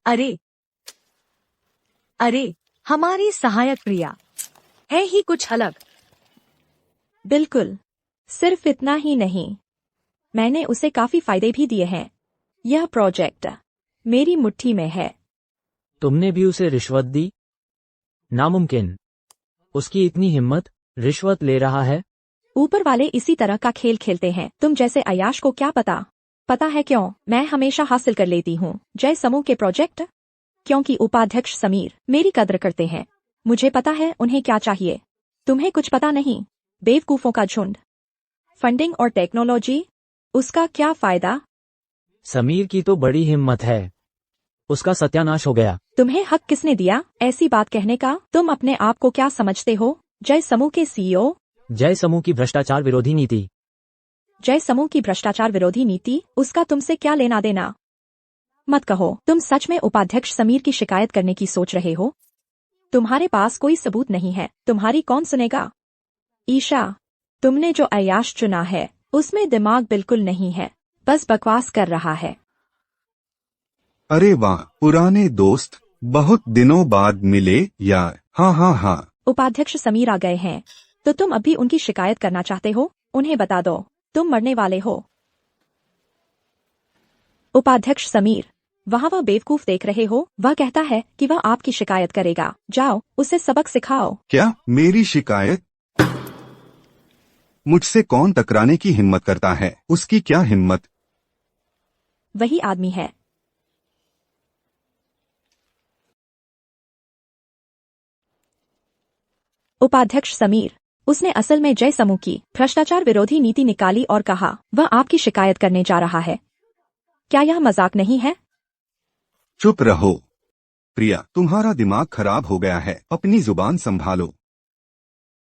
[SPEAKER 3] अरे हमारी सहायक प्रिया है ही कुछ अलग।
[SPEAKER 1] बिल्कुल, सिर्फ इतना ही नहीं, मैंने उसे काफी फायदे भी दिए हैं। यह प्रोजेक्ट मेरी मुट्ठी में है।
[SPEAKER 9] तुमने भी उसे रिश्वत दी? नामुमकिन। उसकी इतनी हिम्मत, रिश्वत ले रहा है?
[SPEAKER 1] ऊपर वाले इसी तरह का खेल खेलते हैं। तुम जैसे अयाश को क्या पता? पता है क्यों मैं हमेशा हासिल कर लेती हूँ जय समूह के प्रोजेक्ट? क्योंकि उपाध्यक्ष समीर मेरी कद्र करते हैं। मुझे पता है उन्हें क्या चाहिए। तुम्हें कुछ पता नहीं, बेवकूफों का झुंड। फंडिंग और टेक्नोलॉजी, उसका क्या फायदा?
[SPEAKER 9] समीर की तो बड़ी हिम्मत है, उसका सत्यानाश हो गया।
[SPEAKER 1] तुम्हें हक किसने दिया ऐसी बात कहने का? तुम अपने आप को क्या समझते हो? जय समूह के सीईओ?
[SPEAKER 9] जय समूह की भ्रष्टाचार विरोधी नीति।
[SPEAKER 1] जय समूह की भ्रष्टाचार विरोधी नीति, उसका तुमसे क्या लेना देना? मत कहो तुम सच में उपाध्यक्ष समीर की शिकायत करने की सोच रहे हो। तुम्हारे पास कोई सबूत नहीं है, तुम्हारी कौन सुनेगा? ईशा, तुमने जो अयाश चुना है उसमें दिमाग बिल्कुल नहीं है, बस बकवास कर रहा है।
[SPEAKER 6] अरे वाह, पुराने दोस्त बहुत दिनों बाद मिले यार। हाँ हाँ हाँ।
[SPEAKER 1] उपाध्यक्ष समीर आ गए हैं तो तुम अभी उनकी शिकायत करना चाहते हो? उन्हें बता दो तुम मरने वाले हो। उपाध्यक्ष समीर, वहाँ वह बेवकूफ देख रहे हो? वह कहता है कि वह आपकी शिकायत करेगा। जाओ उसे सबक सिखाओ।
[SPEAKER 6] क्या मेरी शिकायत? मुझसे कौन टकराने की हिम्मत करता है? उसकी क्या हिम्मत?
[SPEAKER 1] वही आदमी है। उपाध्यक्ष समीर, उसने असल में जय समूह की भ्रष्टाचार विरोधी नीति निकाली और कहा वह आपकी शिकायत करने जा रहा है। क्या यह मजाक नहीं है?
[SPEAKER 6] चुप रहो प्रिया, तुम्हारा दिमाग खराब हो गया है, अपनी जुबान संभालो।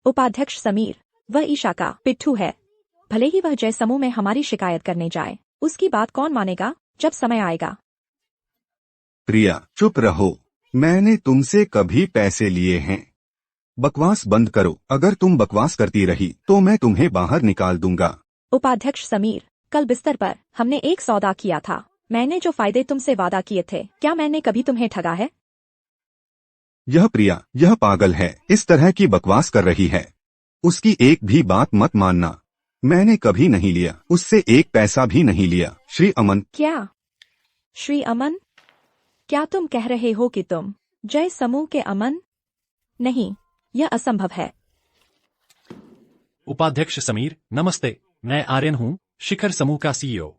[SPEAKER 1] उपाध्यक्ष समीर, वह ईशा का पिट्ठू है। भले ही वह जय समूह में हमारी शिकायत करने जाए, उसकी बात कौन मानेगा जब समय आएगा।
[SPEAKER 6] प्रिया चुप रहो, मैंने तुमसे कभी पैसे लिए हैं? बकवास बंद करो। अगर तुम बकवास करती रही तो मैं तुम्हें बाहर निकाल दूंगा।
[SPEAKER 1] उपाध्यक्ष समीर, कल बिस्तर पर हमने एक सौदा किया था। मैंने जो फायदे तुमसे वादा किए थे, क्या मैंने कभी तुम्हें ठगा है?
[SPEAKER 6] यह प्रिया, यह पागल है, इस तरह की बकवास कर रही है। उसकी एक भी बात मत मानना। मैंने कभी नहीं लिया, उससे एक पैसा भी नहीं लिया। श्री अमन।
[SPEAKER 1] क्या? श्री अमन? क्या तुम कह रहे हो कि तुम जय समूह के अमन? नहीं, यह असंभव है।
[SPEAKER 2] उपाध्यक्ष समीर, नमस्ते। मैं आर्यन हूँ, शिखर समूह का सीईओ।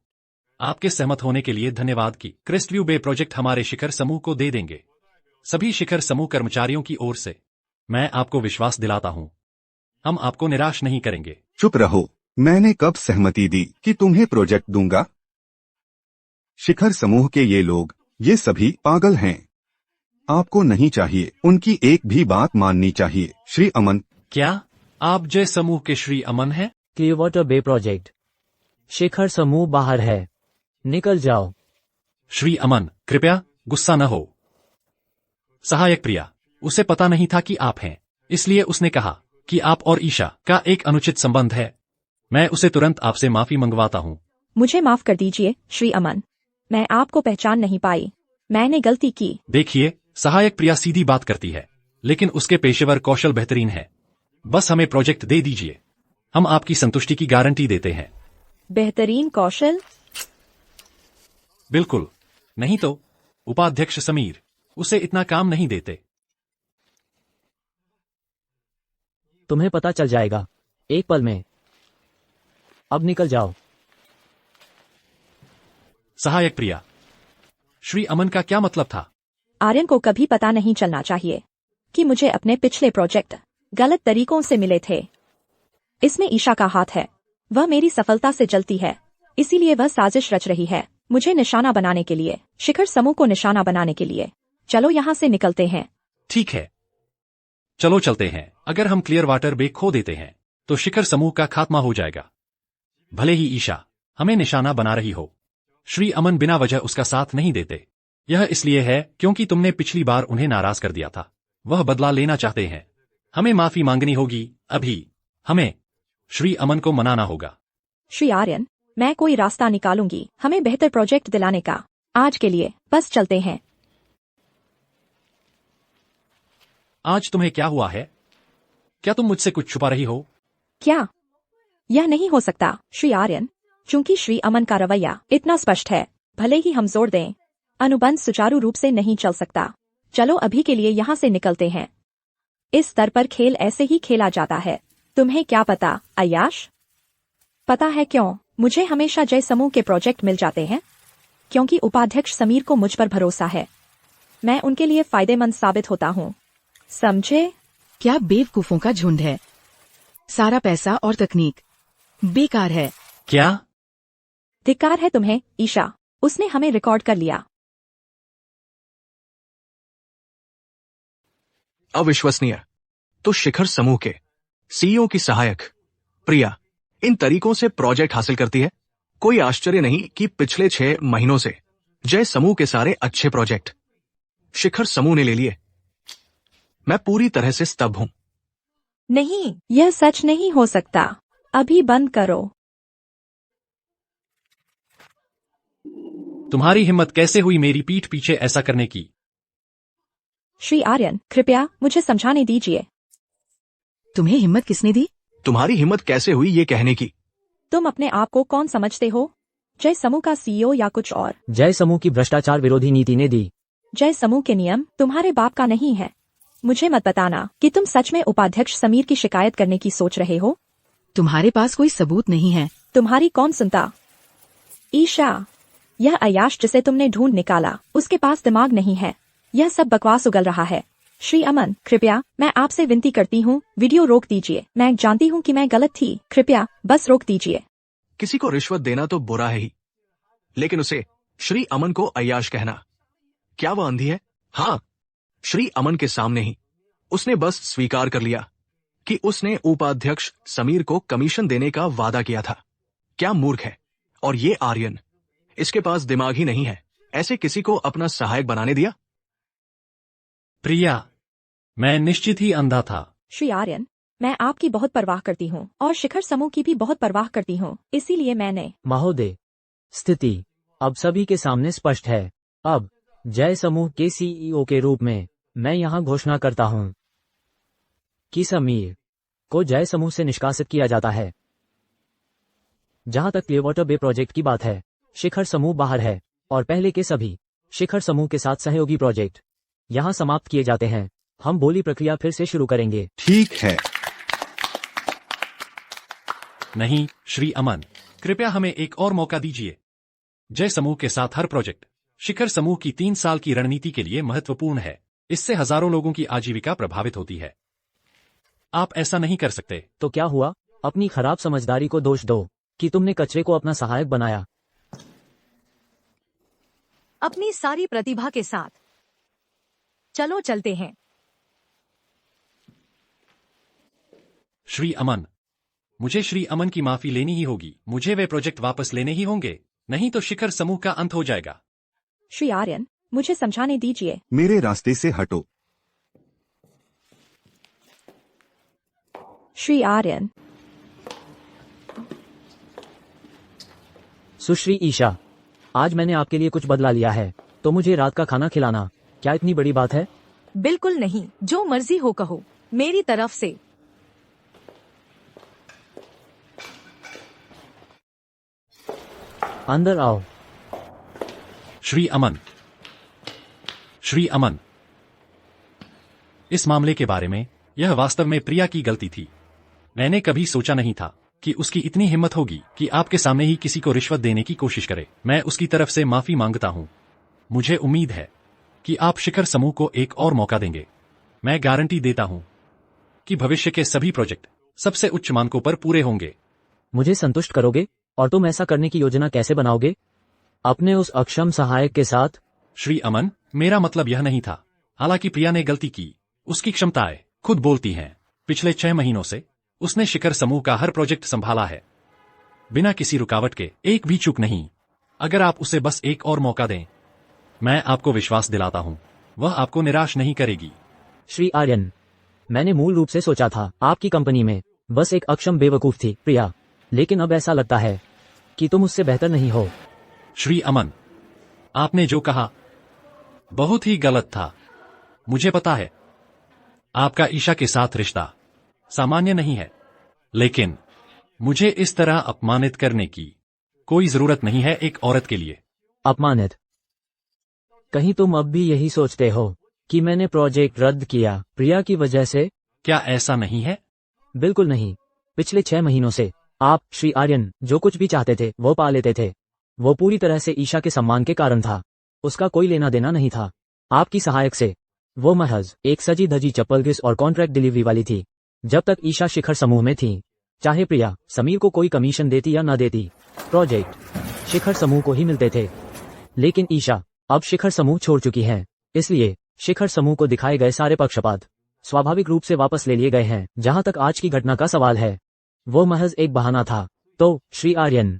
[SPEAKER 2] आपके सहमत होने के लिए धन्यवाद कि क्रेस्टव्यू बे प्रोजेक्ट हमारे शिखर समूह को दे देंगे। सभी शिखर समूह कर्मचारियों की ओर से मैं आपको विश्वास दिलाता हूँ, हम आपको निराश नहीं करेंगे।
[SPEAKER 6] चुप रहो, मैंने कब सहमति दी कि तुम्हें प्रोजेक्ट दूंगा? शिखर समूह के ये लोग, ये सभी पागल हैं। आपको नहीं चाहिए उनकी एक भी बात माननी चाहिए। श्री अमन।
[SPEAKER 2] क्या आप जय समूह के श्री अमन हैं?
[SPEAKER 9] क्लियर वाटर बे प्रोजेक्ट। शिखर समूह बाहर है, निकल जाओ।
[SPEAKER 2] श्री अमन, कृपया गुस्सा न हो। सहायक प्रिया, उसे पता नहीं था कि आप हैं, इसलिए उसने कहा कि आप और ईशा का एक अनुचित संबंध है। मैं उसे तुरंत आपसे माफी मंगवाता हूँ।
[SPEAKER 1] मुझे माफ कर दीजिए श्री अमन, मैं आपको पहचान नहीं पाई, मैंने गलती की।
[SPEAKER 2] देखिए, सहायक प्रिया सीधी बात करती है, लेकिन उसके पेशेवर कौशल बेहतरीन है। बस हमें प्रोजेक्ट दे दीजिए, हम आपकी संतुष्टि की गारंटी देते हैं।
[SPEAKER 1] बेहतरीन कौशल?
[SPEAKER 2] बिल्कुल, नहीं तो उपाध्यक्ष समीर उसे इतना काम नहीं देते।
[SPEAKER 9] तुम्हें पता चल जाएगा। एक पल में। अब निकल जाओ।
[SPEAKER 2] सहायक प्रिया, श्री अमन का क्या मतलब था?
[SPEAKER 1] आर्यन को कभी पता नहीं चलना चाहिए कि मुझे अपने पिछले प्रोजेक्ट गलत तरीकों से मिले थे। इसमें ईशा का हाथ है। वह मेरी सफलता से जलती है, इसीलिए वह साजिश रच रही है मुझे निशाना बनाने के लिए, शिखर समूह को निशाना बनाने के लिए। चलो यहाँ से निकलते हैं।
[SPEAKER 2] ठीक है, चलो चलते हैं। अगर हम क्लियर वाटर बे खो देते हैं तो शिखर समूह का खात्मा हो जाएगा। भले ही ईशा हमें निशाना बना रही हो, श्री अमन बिना वजह उसका साथ नहीं देते। यह इसलिए है क्योंकि तुमने पिछली बार उन्हें नाराज कर दिया था। वह बदला लेना चाहते हैं। हमें माफी मांगनी होगी। अभी हमें श्री अमन को मनाना होगा।
[SPEAKER 1] श्री आर्यन, मैं कोई रास्ता निकालूंगी हमें बेहतर प्रोजेक्ट दिलाने का। आज के लिए बस चलते हैं।
[SPEAKER 2] आज तुम्हें क्या हुआ है? क्या तुम मुझसे कुछ छुपा रही हो?
[SPEAKER 1] क्या? यह नहीं हो सकता श्री आर्यन, चूंकि श्री अमन का रवैया इतना स्पष्ट है। भले ही हम जोर दें, अनुबंध सुचारू रूप से नहीं चल सकता। चलो अभी के लिए यहाँ से निकलते हैं। इस स्तर पर खेल ऐसे ही खेला जाता है। तुम्हें क्या पता अय्याश? पता है क्यों मुझे हमेशा जय समूह के प्रोजेक्ट मिल जाते हैं? क्योंकि उपाध्यक्ष समीर को मुझ पर भरोसा है। मैं उनके लिए फायदेमंद साबित होता हूँ, समझे?
[SPEAKER 4] क्या बेवकूफों का झुंड है। सारा पैसा और तकनीक बेकार है।
[SPEAKER 2] क्या?
[SPEAKER 1] धिक्कार है तुम्हें ईशा, उसने हमें रिकॉर्ड कर लिया।
[SPEAKER 5] अविश्वसनीय। तो शिखर समूह के सीईओ की सहायक प्रिया इन तरीकों से प्रोजेक्ट हासिल करती है। कोई आश्चर्य नहीं कि पिछले 6 महीनों से जय समूह के सारे अच्छे प्रोजेक्ट शिखर समूह ने ले लिए। मैं पूरी तरह से स्तब्ध हूं।
[SPEAKER 3] नहीं,
[SPEAKER 1] यह सच नहीं हो सकता। अभी बंद करो।
[SPEAKER 2] तुम्हारी हिम्मत कैसे हुई मेरी पीठ पीछे ऐसा करने की?
[SPEAKER 1] श्री आर्यन, कृपया मुझे समझाने दीजिए।
[SPEAKER 4] तुम्हें हिम्मत किसने दी?
[SPEAKER 5] तुम्हारी हिम्मत कैसे हुई ये कहने की?
[SPEAKER 1] तुम अपने आप को कौन समझते हो? जय समूह का सीईओ या कुछ और?
[SPEAKER 9] जय समूह की भ्रष्टाचार विरोधी नीति ने दी।
[SPEAKER 1] जय समूह के नियम तुम्हारे बाप का नहीं है। मुझे मत बताना कि तुम सच में उपाध्यक्ष समीर की शिकायत करने की सोच रहे हो।
[SPEAKER 4] तुम्हारे पास कोई सबूत नहीं है।
[SPEAKER 1] तुम्हारी कौन सुनता? ईशा, यह अय्याश जिसे तुमने ढूंढ निकाला उसके पास दिमाग नहीं है। यह सब बकवास उगल रहा है। श्री अमन, कृपया मैं आपसे विनती करती हूँ, वीडियो रोक दीजिए। मैं जानती हूँ कि मैं गलत थी, कृपया बस रोक दीजिए।
[SPEAKER 5] किसी को रिश्वत देना तो बुरा है ही, लेकिन उसे श्री अमन को अय्याश कहना, क्या वह अंधी है? हाँ, श्री अमन के सामने ही उसने बस स्वीकार कर लिया कि उसने उपाध्यक्ष समीर को कमीशन देने का वादा किया था। क्या मूर्ख है। और ये आर्यन, इसके पास दिमाग ही नहीं है। ऐसे किसी को अपना सहायक बनाने दिया।
[SPEAKER 2] प्रिया, मैं निश्चित ही अंधा था।
[SPEAKER 1] श्री आर्यन, मैं आपकी बहुत परवाह करती हूँ और शिखर समूह की भी बहुत परवाह करती हूँ, इसीलिए मैंने।
[SPEAKER 9] महोदय, स्थिति अब सभी के सामने स्पष्ट है। अब जय समूह के सीईओ के रूप में मैं यहाँ घोषणा करता हूँ कि समीर को जय समूह से निष्कासित किया जाता है। जहाँ तक क्लियरवाटर बे प्रोजेक्ट की बात है, शिखर समूह बाहर है और पहले के सभी शिखर समूह के साथ सहयोगी प्रोजेक्ट यहाँ समाप्त किए जाते हैं। हम बोली प्रक्रिया फिर से शुरू करेंगे।
[SPEAKER 6] ठीक है।
[SPEAKER 2] नहीं, श्री अमन, कृपया हमें एक और मौका दीजिए। जय समूह के साथ हर प्रोजेक्ट शिखर समूह की 3 साल की रणनीति के लिए महत्वपूर्ण है। इससे हजारों लोगों की आजीविका प्रभावित होती है। आप ऐसा नहीं कर सकते।
[SPEAKER 9] तो क्या हुआ? अपनी खराब समझदारी को दोष दो कि तुमने कचरे को अपना सहायक बनाया।
[SPEAKER 3] अपनी सारी प्रतिभा के साथ चलो चलते हैं।
[SPEAKER 2] श्री अमन, मुझे श्री अमन की माफी लेनी ही होगी। मुझे वे प्रोजेक्ट वापस लेने ही होंगे, नहीं तो शिखर समूह का अंत हो जाएगा।
[SPEAKER 1] श्री आर्यन, मुझे समझाने दीजिए।
[SPEAKER 6] मेरे रास्ते से हटो।
[SPEAKER 1] श्री आर्यन।
[SPEAKER 9] सुश्री ईशा, आज मैंने आपके लिए कुछ बदला लिया है, तो मुझे रात का खाना खिलाना क्या इतनी बड़ी बात है?
[SPEAKER 3] बिल्कुल नहीं, जो मर्जी हो कहो, मेरी तरफ से।
[SPEAKER 9] अंदर आओ।
[SPEAKER 2] श्री अमन, श्री अमन, इस मामले के बारे में यह वास्तव में प्रिया की गलती थी। मैंने कभी सोचा नहीं था कि उसकी इतनी हिम्मत होगी कि आपके सामने ही किसी को रिश्वत देने की कोशिश करे। मैं उसकी तरफ से माफी मांगता हूँ। मुझे उम्मीद है कि आप शिखर समूह को एक और मौका देंगे। मैं गारंटी देता हूँ कि भविष्य के सभी प्रोजेक्ट सबसे उच्च मानकों पर पूरे होंगे।
[SPEAKER 9] मुझे संतुष्ट करोगे? और तुम ऐसा करने की योजना कैसे बनाओगे? अपने उस अक्षम सहायक के साथ?
[SPEAKER 2] श्री अमन, मेरा मतलब यह नहीं था। हालांकि प्रिया ने गलती की, उसकी क्षमताएं खुद बोलती हैं। पिछले 6 महीनों से उसने शिखर समूह का हर प्रोजेक्ट संभाला है, बिना किसी रुकावट के, एक भी चूक नहीं। अगर आप उसे बस एक और मौका दें, मैं आपको विश्वास दिलाता हूं, वह आपको निराश नहीं करेगी।
[SPEAKER 9] श्री आर्यन, मैंने मूल रूप से सोचा था आपकी कंपनी में बस एक अक्षम बेवकूफ थी, प्रिया, लेकिन अब ऐसा लगता है कि तुम उससे बेहतर नहीं हो।
[SPEAKER 2] श्री अमन, आपने जो कहा बहुत ही गलत था। मुझे पता है आपका ईशा के साथ रिश्ता सामान्य नहीं है, लेकिन मुझे इस तरह अपमानित करने की कोई जरूरत नहीं है एक औरत के लिए।
[SPEAKER 9] अपमानित? कहीं तुम अब भी यही सोचते हो कि मैंने प्रोजेक्ट रद्द किया प्रिया की वजह से?
[SPEAKER 2] क्या ऐसा नहीं है?
[SPEAKER 9] बिल्कुल नहीं। पिछले 6 महीनों से आप, श्री आर्यन, जो कुछ भी चाहते थे वो पा लेते थे। वो पूरी तरह से ईशा के सम्मान के कारण था। उसका कोई लेना देना नहीं था आपकी सहायक से। वो महज एक सजी धजी चप्पल घिस और कॉन्ट्रैक्ट डिलीवरी वाली थी। जब तक ईशा शिखर समूह में थी, चाहे प्रिया समीर को कोई कमीशन देती या न देती, प्रोजेक्ट शिखर समूह को ही मिलते थे। लेकिन ईशा अब शिखर समूह छोड़ चुकी है, इसलिए शिखर समूह को दिखाए गए सारे पक्षपात स्वाभाविक रूप से वापस ले लिए गए हैं। जहां तक आज की घटना का सवाल है, वो महज एक बहाना था। तो श्री आर्यन,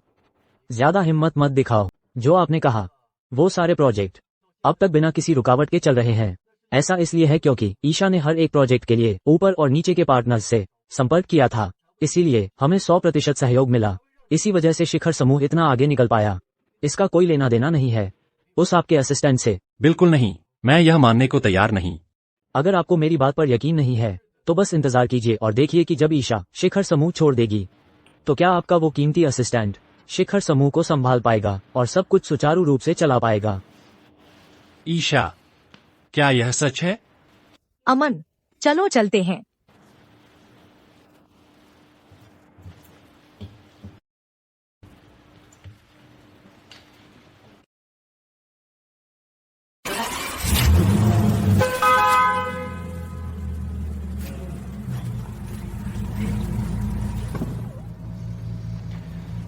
[SPEAKER 9] ज्यादा हिम्मत मत दिखाओ। जो आपने कहा, वो सारे प्रोजेक्ट अब तक बिना किसी रुकावट के चल रहे हैं। ऐसा इसलिए है क्योंकि ईशा ने हर एक प्रोजेक्ट के लिए ऊपर और नीचे के पार्टनर्स से संपर्क किया था, इसीलिए हमें 100% सहयोग मिला। इसी वजह से शिखर समूह इतना आगे निकल पाया। इसका कोई लेना देना नहीं है उस आपके असिस्टेंट से।
[SPEAKER 2] बिल्कुल नहीं, मैं यह मानने को तैयार नहीं।
[SPEAKER 9] अगर आपको मेरी बात पर यकीन नहीं है तो बस इंतजार कीजिए और देखिए कि जब ईशा शिखर समूह छोड़ देगी तो क्या आपका वो कीमती असिस्टेंट शिखर समूह को संभाल पाएगा और सब कुछ सुचारू रूप से चला पाएगा।
[SPEAKER 2] ईशा, क्या यह सच है?
[SPEAKER 3] अमन, चलो चलते हैं।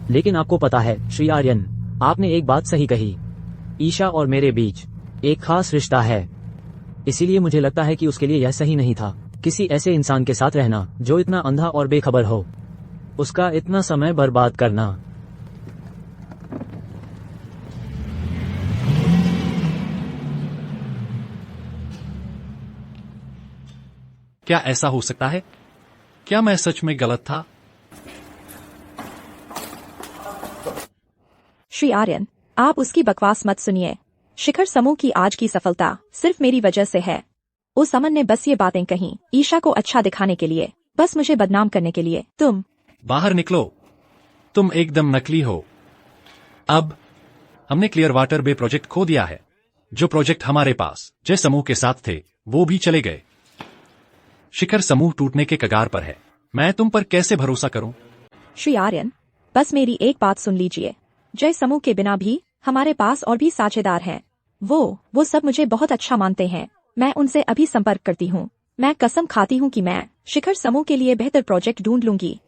[SPEAKER 9] लेकिन आपको पता है श्री आर्यन, आपने एक बात सही कही। ईशा और मेरे बीच एक खास रिश्ता है, इसीलिए मुझे लगता है कि उसके लिए यह सही नहीं था किसी ऐसे इंसान के साथ रहना जो इतना अंधा और बेखबर हो। उसका इतना समय बर्बाद करना।
[SPEAKER 2] क्या ऐसा हो सकता है? क्या मैं सच में गलत था?
[SPEAKER 1] श्री आर्यन, आप उसकी बकवास मत सुनिए। शिखर समूह की आज की सफलता सिर्फ मेरी वजह से है। उस अमन ने बस ये बातें कहीं ईशा को अच्छा दिखाने के लिए, बस मुझे बदनाम करने के लिए। तुम
[SPEAKER 2] बाहर निकलो, तुम एकदम नकली हो। अब हमने क्लियर वाटर बे प्रोजेक्ट खो दिया है। जो प्रोजेक्ट हमारे पास जय समूह के साथ थे वो भी चले गए। शिखर समूह टूटने के कगार पर है। मैं तुम पर कैसे भरोसा करूं?
[SPEAKER 1] श्री आर्यन, बस मेरी एक बात सुन लीजिए। जय समूह के बिना भी हमारे पास और भी साझेदार हैं। वो सब मुझे बहुत अच्छा मानते हैं। मैं उनसे अभी संपर्क करती हूँ। मैं कसम खाती हूँ कि मैं शिखर समूह के लिए बेहतर प्रोजेक्ट ढूंढ लूंगी।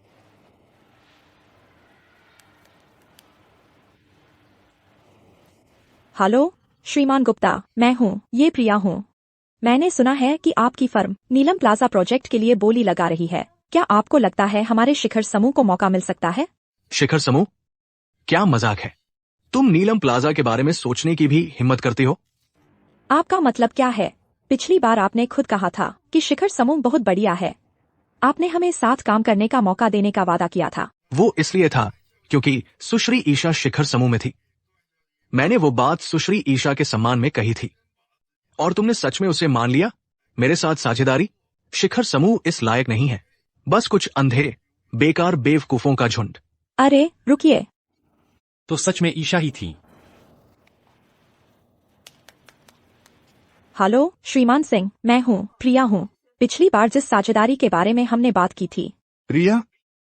[SPEAKER 1] हेलो श्रीमान गुप्ता, मैं हूँ, ये प्रिया हूँ। मैंने सुना है कि आपकी फर्म नीलम प्लाजा प्रोजेक्ट के लिए बोली लगा रही है। क्या आपको लगता है हमारे शिखर समूह को मौका मिल सकता है?
[SPEAKER 5] शिखर समूह? क्या मजाक है? तुम नीलम प्लाजा के बारे में सोचने की भी हिम्मत करती हो?
[SPEAKER 1] आपका मतलब क्या है? पिछली बार आपने खुद कहा था कि शिखर समूह बहुत बढ़िया है। आपने हमें साथ काम करने का मौका देने का वादा किया था।
[SPEAKER 5] वो इसलिए था क्योंकि सुश्री ईशा शिखर समूह में थी। मैंने वो बात सुश्री ईशा के सम्मान में कही थी और तुमने सच में उसे मान लिया। मेरे साथ साझेदारी? शिखर समूह इस लायक नहीं है। बस कुछ अंधे बेकार बेवकूफों का झुंड।
[SPEAKER 1] अरे रुकिए,
[SPEAKER 2] तो सच में ईशा ही थी।
[SPEAKER 1] हेलो श्रीमान सिंह, मैं हूँ, प्रिया हूँ। पिछली बार जिस साझेदारी के बारे में हमने बात की थी।
[SPEAKER 6] प्रिया,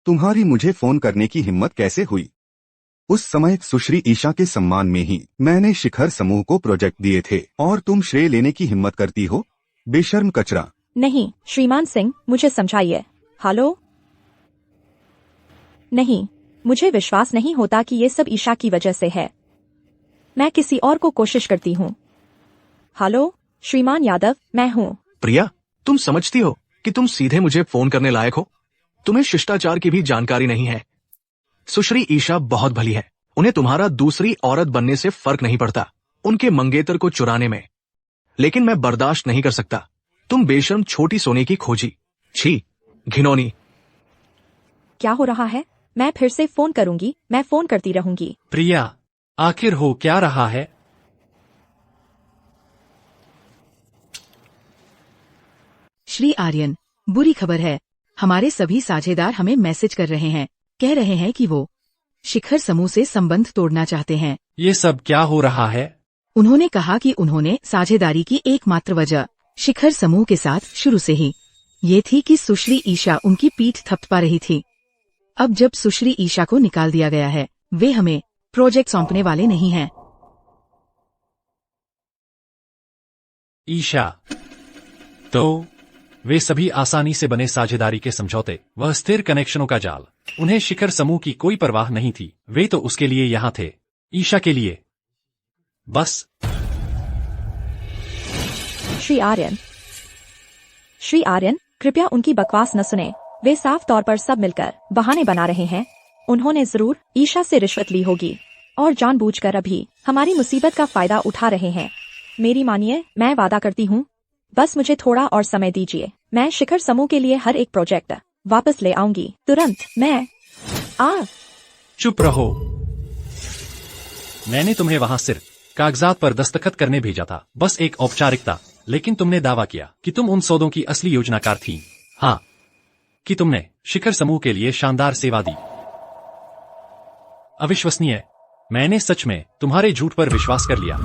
[SPEAKER 6] तुम्हारी मुझे फोन करने की हिम्मत कैसे हुई? उस समय सुश्री ईशा के सम्मान में ही मैंने शिखर समूह को प्रोजेक्ट दिए थे और तुम श्रेय लेने की हिम्मत करती हो? बेशर्म कचरा।
[SPEAKER 1] नहीं श्रीमान सिंह, मुझे समझाइए। हेलो? नहीं, मुझे विश्वास नहीं होता कि ये सब ईशा की वजह से है। मैं किसी और को कोशिश करती हूँ। हेलो श्रीमान यादव, मैं हूँ।
[SPEAKER 5] प्रिया, तुम समझती हो कि तुम सीधे मुझे फोन करने लायक हो? तुम्हें शिष्टाचार की भी जानकारी नहीं है। सुश्री ईशा बहुत भली है, उन्हें तुम्हारा दूसरी औरत बनने से फर्क नहीं पड़ता, उनके मंगेतर को चुराने में। लेकिन मैं बर्दाश्त नहीं कर सकता। तुम बेशर्म छोटी सोने की खोजी। छी, घिनौनी।
[SPEAKER 1] क्या हो रहा है? मैं फिर से फोन करूंगी, मैं फोन करती रहूंगी।
[SPEAKER 2] प्रिया, आखिर हो क्या रहा है?
[SPEAKER 4] श्री आर्यन, बुरी खबर है। हमारे सभी साझेदार हमें मैसेज कर रहे हैं, कह रहे हैं कि वो शिखर समूह से संबंध तोड़ना चाहते हैं।
[SPEAKER 2] ये सब क्या हो रहा है?
[SPEAKER 4] उन्होंने कहा कि उन्होंने साझेदारी की एकमात्र वजह शिखर समूह के साथ शुरू से ही ये थी कि सुश्री ईशा उनकी पीठ थपथपा रही थी। अब जब सुश्री ईशा को निकाल दिया गया है, वे हमें प्रोजेक्ट सौंपने वाले नहीं हैं।
[SPEAKER 2] ईशा, तो वे सभी आसानी से बने साझेदारी के समझौते, वह स्थिर कनेक्शनों का जाल, उन्हें शिखर समूह की कोई परवाह नहीं थी। वे तो उसके लिए यहां थे, ईशा के लिए बस।
[SPEAKER 1] श्री आर्यन, कृपया उनकी बकवास न सुने। वे साफ तौर पर सब मिलकर बहाने बना रहे हैं। उन्होंने जरूर ईशा से रिश्वत ली होगी और जानबूझकर अभी हमारी मुसीबत का फायदा उठा रहे हैं। मेरी मानिए, मैं वादा करती हूँ, बस मुझे थोड़ा और समय दीजिए। मैं शिखर समूह के लिए हर एक प्रोजेक्ट वापस ले आऊंगी तुरंत। मैं
[SPEAKER 2] चुप रहो। मैंने तुम्हें वहां सिर्फ कागजात पर दस्तखत करने भेजा था, बस एक औपचारिकता। लेकिन तुमने दावा किया कि तुम उन सौदों की असली योजनाकार थी। हाँ, कि तुमने शिखर समूह के लिए शानदार सेवा दी। अविश्वसनीय। मैंने सच में तुम्हारे झूठ पर विश्वास कर लिया।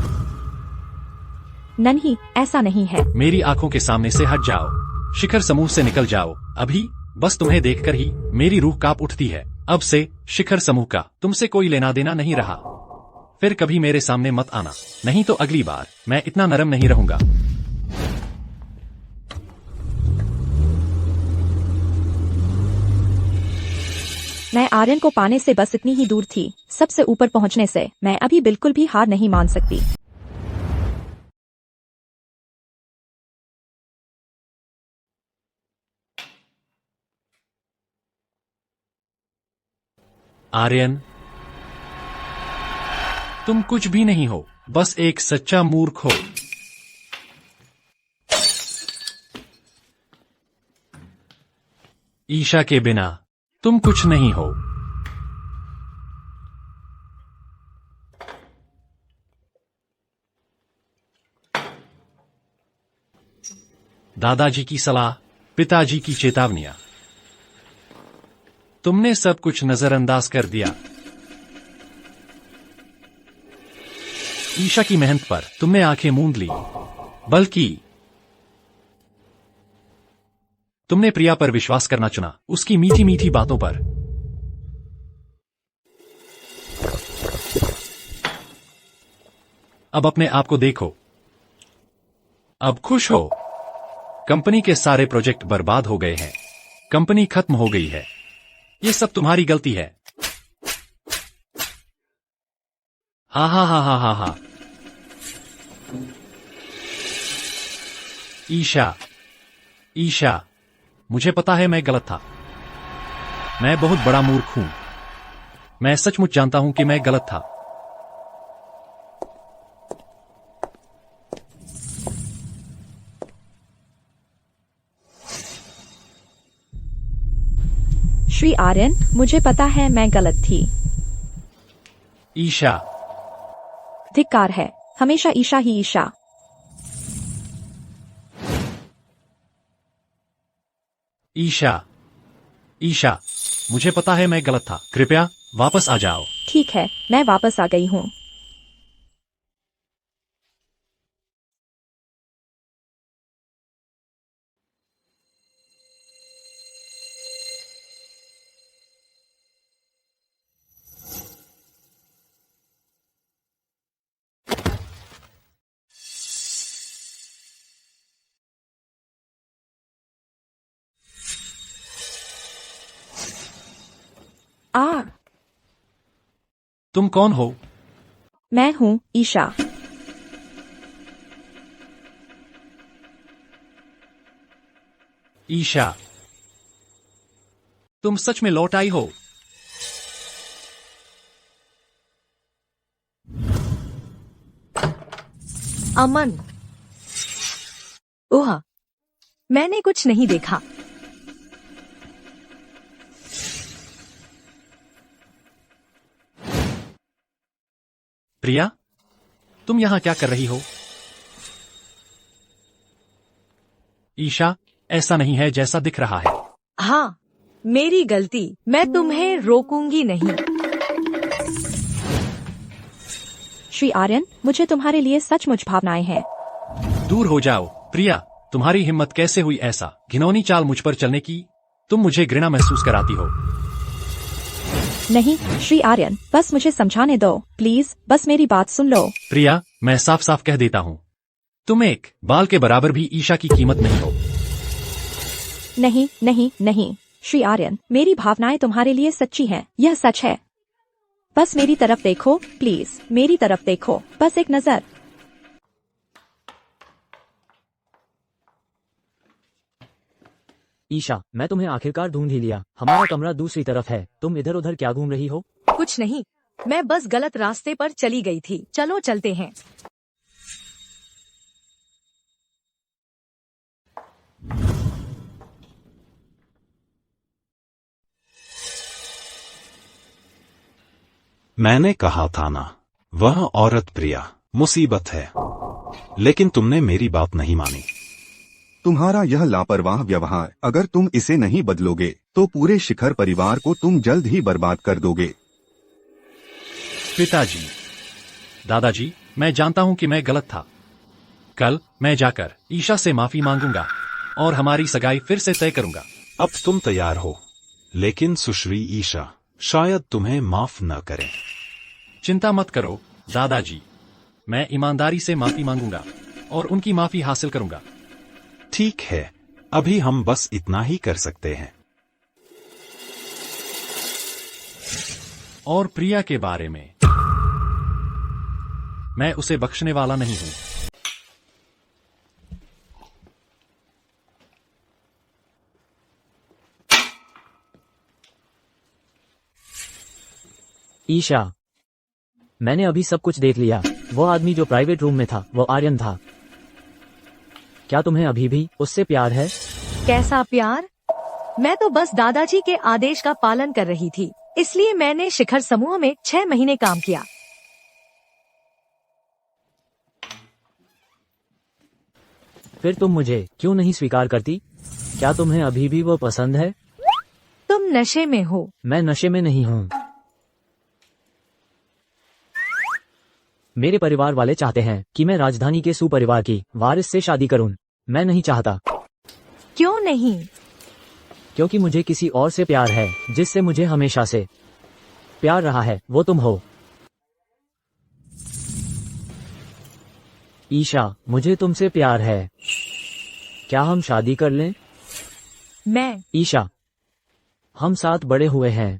[SPEAKER 1] नहीं, ऐसा नहीं है।
[SPEAKER 2] मेरी आंखों के सामने से हट जाओ, शिखर समूह से निकल जाओ अभी। बस तुम्हें देखकर ही मेरी रूह कांप उठती है। अब से शिखर समूह का तुमसे कोई लेना देना नहीं रहा। फिर कभी मेरे सामने मत आना, नहीं तो अगली बार मैं इतना नरम नहीं रहूंगा।
[SPEAKER 1] मैं आर्यन को पाने से बस इतनी ही दूर थी। सबसे ऊपर पहुंचने से मैं अभी बिल्कुल भी हार नहीं मान सकती।
[SPEAKER 2] आर्यन, तुम कुछ भी नहीं हो, बस एक सच्चा मूर्ख हो। ईशा के बिना तुम कुछ नहीं हो। दादाजी की सलाह, पिताजी की चेतावनियां, तुमने सब कुछ नजरअंदाज कर दिया। ईशा की मेहनत पर तुमने आंखें मूंद ली, बल्कि तुमने प्रिया पर विश्वास करना चुना, उसकी मीठी मीठी बातों पर। अब अपने आप को देखो, अब खुश हो। कंपनी के सारे प्रोजेक्ट बर्बाद हो गए हैं, कंपनी खत्म हो गई है। ये सब तुम्हारी गलती है। हा हा हा हा हा हा। ईशा, ईशा, मुझे पता है मैं गलत था। मैं बहुत बड़ा मूर्ख हूं। मैं सचमुच जानता हूं कि मैं गलत था।
[SPEAKER 1] श्री आर्यन, मुझे पता है मैं गलत थी।
[SPEAKER 2] ईशा,
[SPEAKER 1] धिक्कार है, हमेशा ईशा ही ईशा।
[SPEAKER 2] ईशा, ईशा, मुझे पता है मैं गलत था। कृपया वापस आ जाओ।
[SPEAKER 1] ठीक है, मैं वापस आ गई हूँ।
[SPEAKER 2] तुम कौन हो?
[SPEAKER 1] मैं हूँ ईशा।
[SPEAKER 2] ईशा, तुम सच में लौट आई हो?
[SPEAKER 3] अमन। ओह, मैंने कुछ नहीं देखा।
[SPEAKER 2] प्रिया, तुम यहां क्या कर रही हो? ईशा, ऐसा नहीं है जैसा दिख रहा है।
[SPEAKER 3] हाँ, मेरी गलती। मैं तुम्हें रोकूंगी नहीं।
[SPEAKER 1] श्री आर्यन, मुझे तुम्हारे लिए सचमुच भावनाएं हैं।
[SPEAKER 2] दूर हो जाओ। प्रिया, तुम्हारी हिम्मत कैसे हुई ऐसा घिनौनी चाल मुझ पर चलने की? तुम मुझे घृणा महसूस कराती हो।
[SPEAKER 1] नहीं श्री आर्यन, बस मुझे समझाने दो प्लीज, बस मेरी बात सुन लो।
[SPEAKER 2] प्रिया, मैं साफ साफ कह देता हूँ, तुम एक बाल के बराबर भी ईशा की कीमत नहीं हो।
[SPEAKER 1] नहीं नहीं नहीं श्री आर्यन, मेरी भावनाएं तुम्हारे लिए सच्ची हैं, यह सच है। बस मेरी तरफ देखो प्लीज, मेरी तरफ देखो, बस एक नजर।
[SPEAKER 9] ईशा, मैं तुम्हें आखिरकार ढूंढ ही लिया। हमारा कमरा दूसरी तरफ है। तुम इधर उधर क्या घूम रही हो?
[SPEAKER 3] कुछ नहीं, मैं बस गलत रास्ते पर चली गई थी। चलो चलते हैं।
[SPEAKER 8] मैंने कहा था ना, वह औरत प्रिया मुसीबत है, लेकिन तुमने मेरी बात नहीं मानी।
[SPEAKER 6] तुम्हारा यह लापरवाह व्यवहार, अगर तुम इसे नहीं बदलोगे तो पूरे शिखर परिवार को तुम जल्द ही बर्बाद कर दोगे।
[SPEAKER 2] पिताजी, दादाजी, मैं जानता हूं कि मैं गलत था। कल मैं जाकर ईशा से माफी मांगूंगा और हमारी सगाई फिर से तय करूंगा।
[SPEAKER 8] अब तुम तैयार हो, लेकिन सुश्री ईशा शायद तुम्हें माफ न करें।
[SPEAKER 2] चिंता मत करो दादाजी, मैं ईमानदारी से माफी मांगूंगा और उनकी माफी हासिल करूंगा।
[SPEAKER 8] ठीक है, अभी हम बस इतना ही कर सकते हैं।
[SPEAKER 2] और प्रिया के बारे में, मैं उसे बख्शने वाला नहीं हूं।
[SPEAKER 9] ईशा, मैंने अभी सब कुछ देख लिया। वो आदमी जो प्राइवेट रूम में था वो आर्यन था। क्या तुम्हें अभी भी उससे प्यार है?
[SPEAKER 3] कैसा प्यार? मैं तो बस दादाजी के आदेश का पालन कर रही थी, इसलिए मैंने शिखर समूह में 6 महीने काम किया।
[SPEAKER 9] फिर तुम मुझे क्यों नहीं स्वीकार करती? क्या तुम्हें अभी भी वो पसंद है?
[SPEAKER 3] तुम नशे में हो।
[SPEAKER 9] मैं नशे में नहीं हूँ। मेरे परिवार वाले चाहते हैं कि मैं राजधानी के सुपरिवार की वारिस से शादी करूं। मैं नहीं चाहता।
[SPEAKER 3] क्यों नहीं?
[SPEAKER 9] क्योंकि मुझे किसी और से प्यार है, जिससे मुझे हमेशा से प्यार रहा है, वो तुम हो। ईशा, मुझे तुमसे प्यार है। क्या हम शादी कर लें?
[SPEAKER 3] मैं
[SPEAKER 9] ईशा, हम साथ बड़े हुए हैं।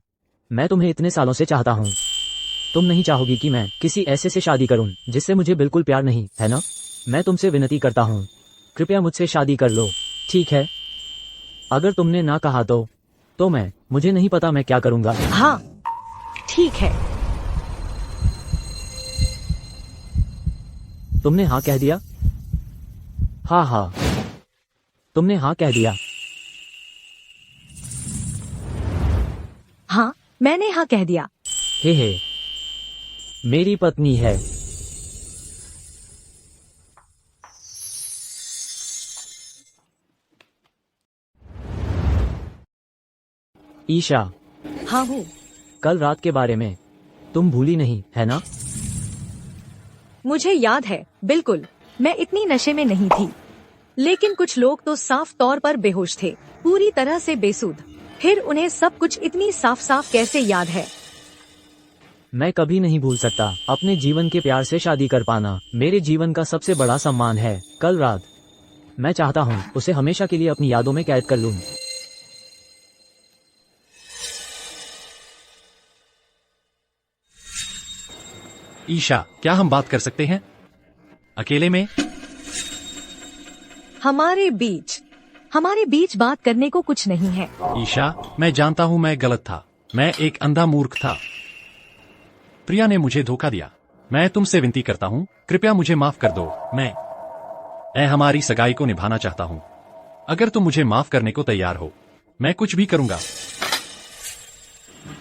[SPEAKER 9] मैं तुम्हें इतने सालों से चाहता हूँ। तुम नहीं चाहोगी कि मैं किसी ऐसे से शादी करूं जिससे मुझे बिल्कुल प्यार नहीं है ना? मैं तुमसे विनती करता हूं, कृपया मुझसे शादी कर लो, ठीक है? अगर तुमने ना कहा तो मुझे नहीं पता मैं क्या करूंगा।
[SPEAKER 3] हाँ, ठीक है।
[SPEAKER 9] तुमने हाँ कह दिया? हाँ, तुमने हाँ कह दिया।
[SPEAKER 3] हाँ, मैंने हाँ कह दिया।
[SPEAKER 9] हे, मेरी पत्नी है। ईशा,
[SPEAKER 3] हाँ हूँ।
[SPEAKER 9] कल रात के बारे में तुम भूली नहीं है ना?
[SPEAKER 3] मुझे याद है, बिल्कुल। मैं इतनी नशे में नहीं थी, लेकिन कुछ लोग तो साफ तौर पर बेहोश थे, पूरी तरह से बेसुध। फिर उन्हें सब कुछ इतनी साफ साफ कैसे याद है?
[SPEAKER 9] मैं कभी नहीं भूल सकता अपने जीवन के प्यार से शादी कर पाना। मेरे जीवन का सबसे बड़ा सम्मान है। कल रात मैं चाहता हूँ उसे हमेशा के लिए अपनी यादों में कैद कर लूं।
[SPEAKER 2] ईशा, क्या हम बात कर सकते हैं अकेले में?
[SPEAKER 3] हमारे बीच बात करने को कुछ नहीं है।
[SPEAKER 2] ईशा, मैं जानता हूँ मैं गलत था। मैं एक अंधा मूर्ख था। प्रिया ने मुझे धोखा दिया। मैं तुमसे विनती करता हूँ, कृपया मुझे माफ कर दो। मैं हमारी सगाई को निभाना चाहता हूँ। अगर तुम मुझे माफ करने को तैयार हो, मैं कुछ भी करूँगा।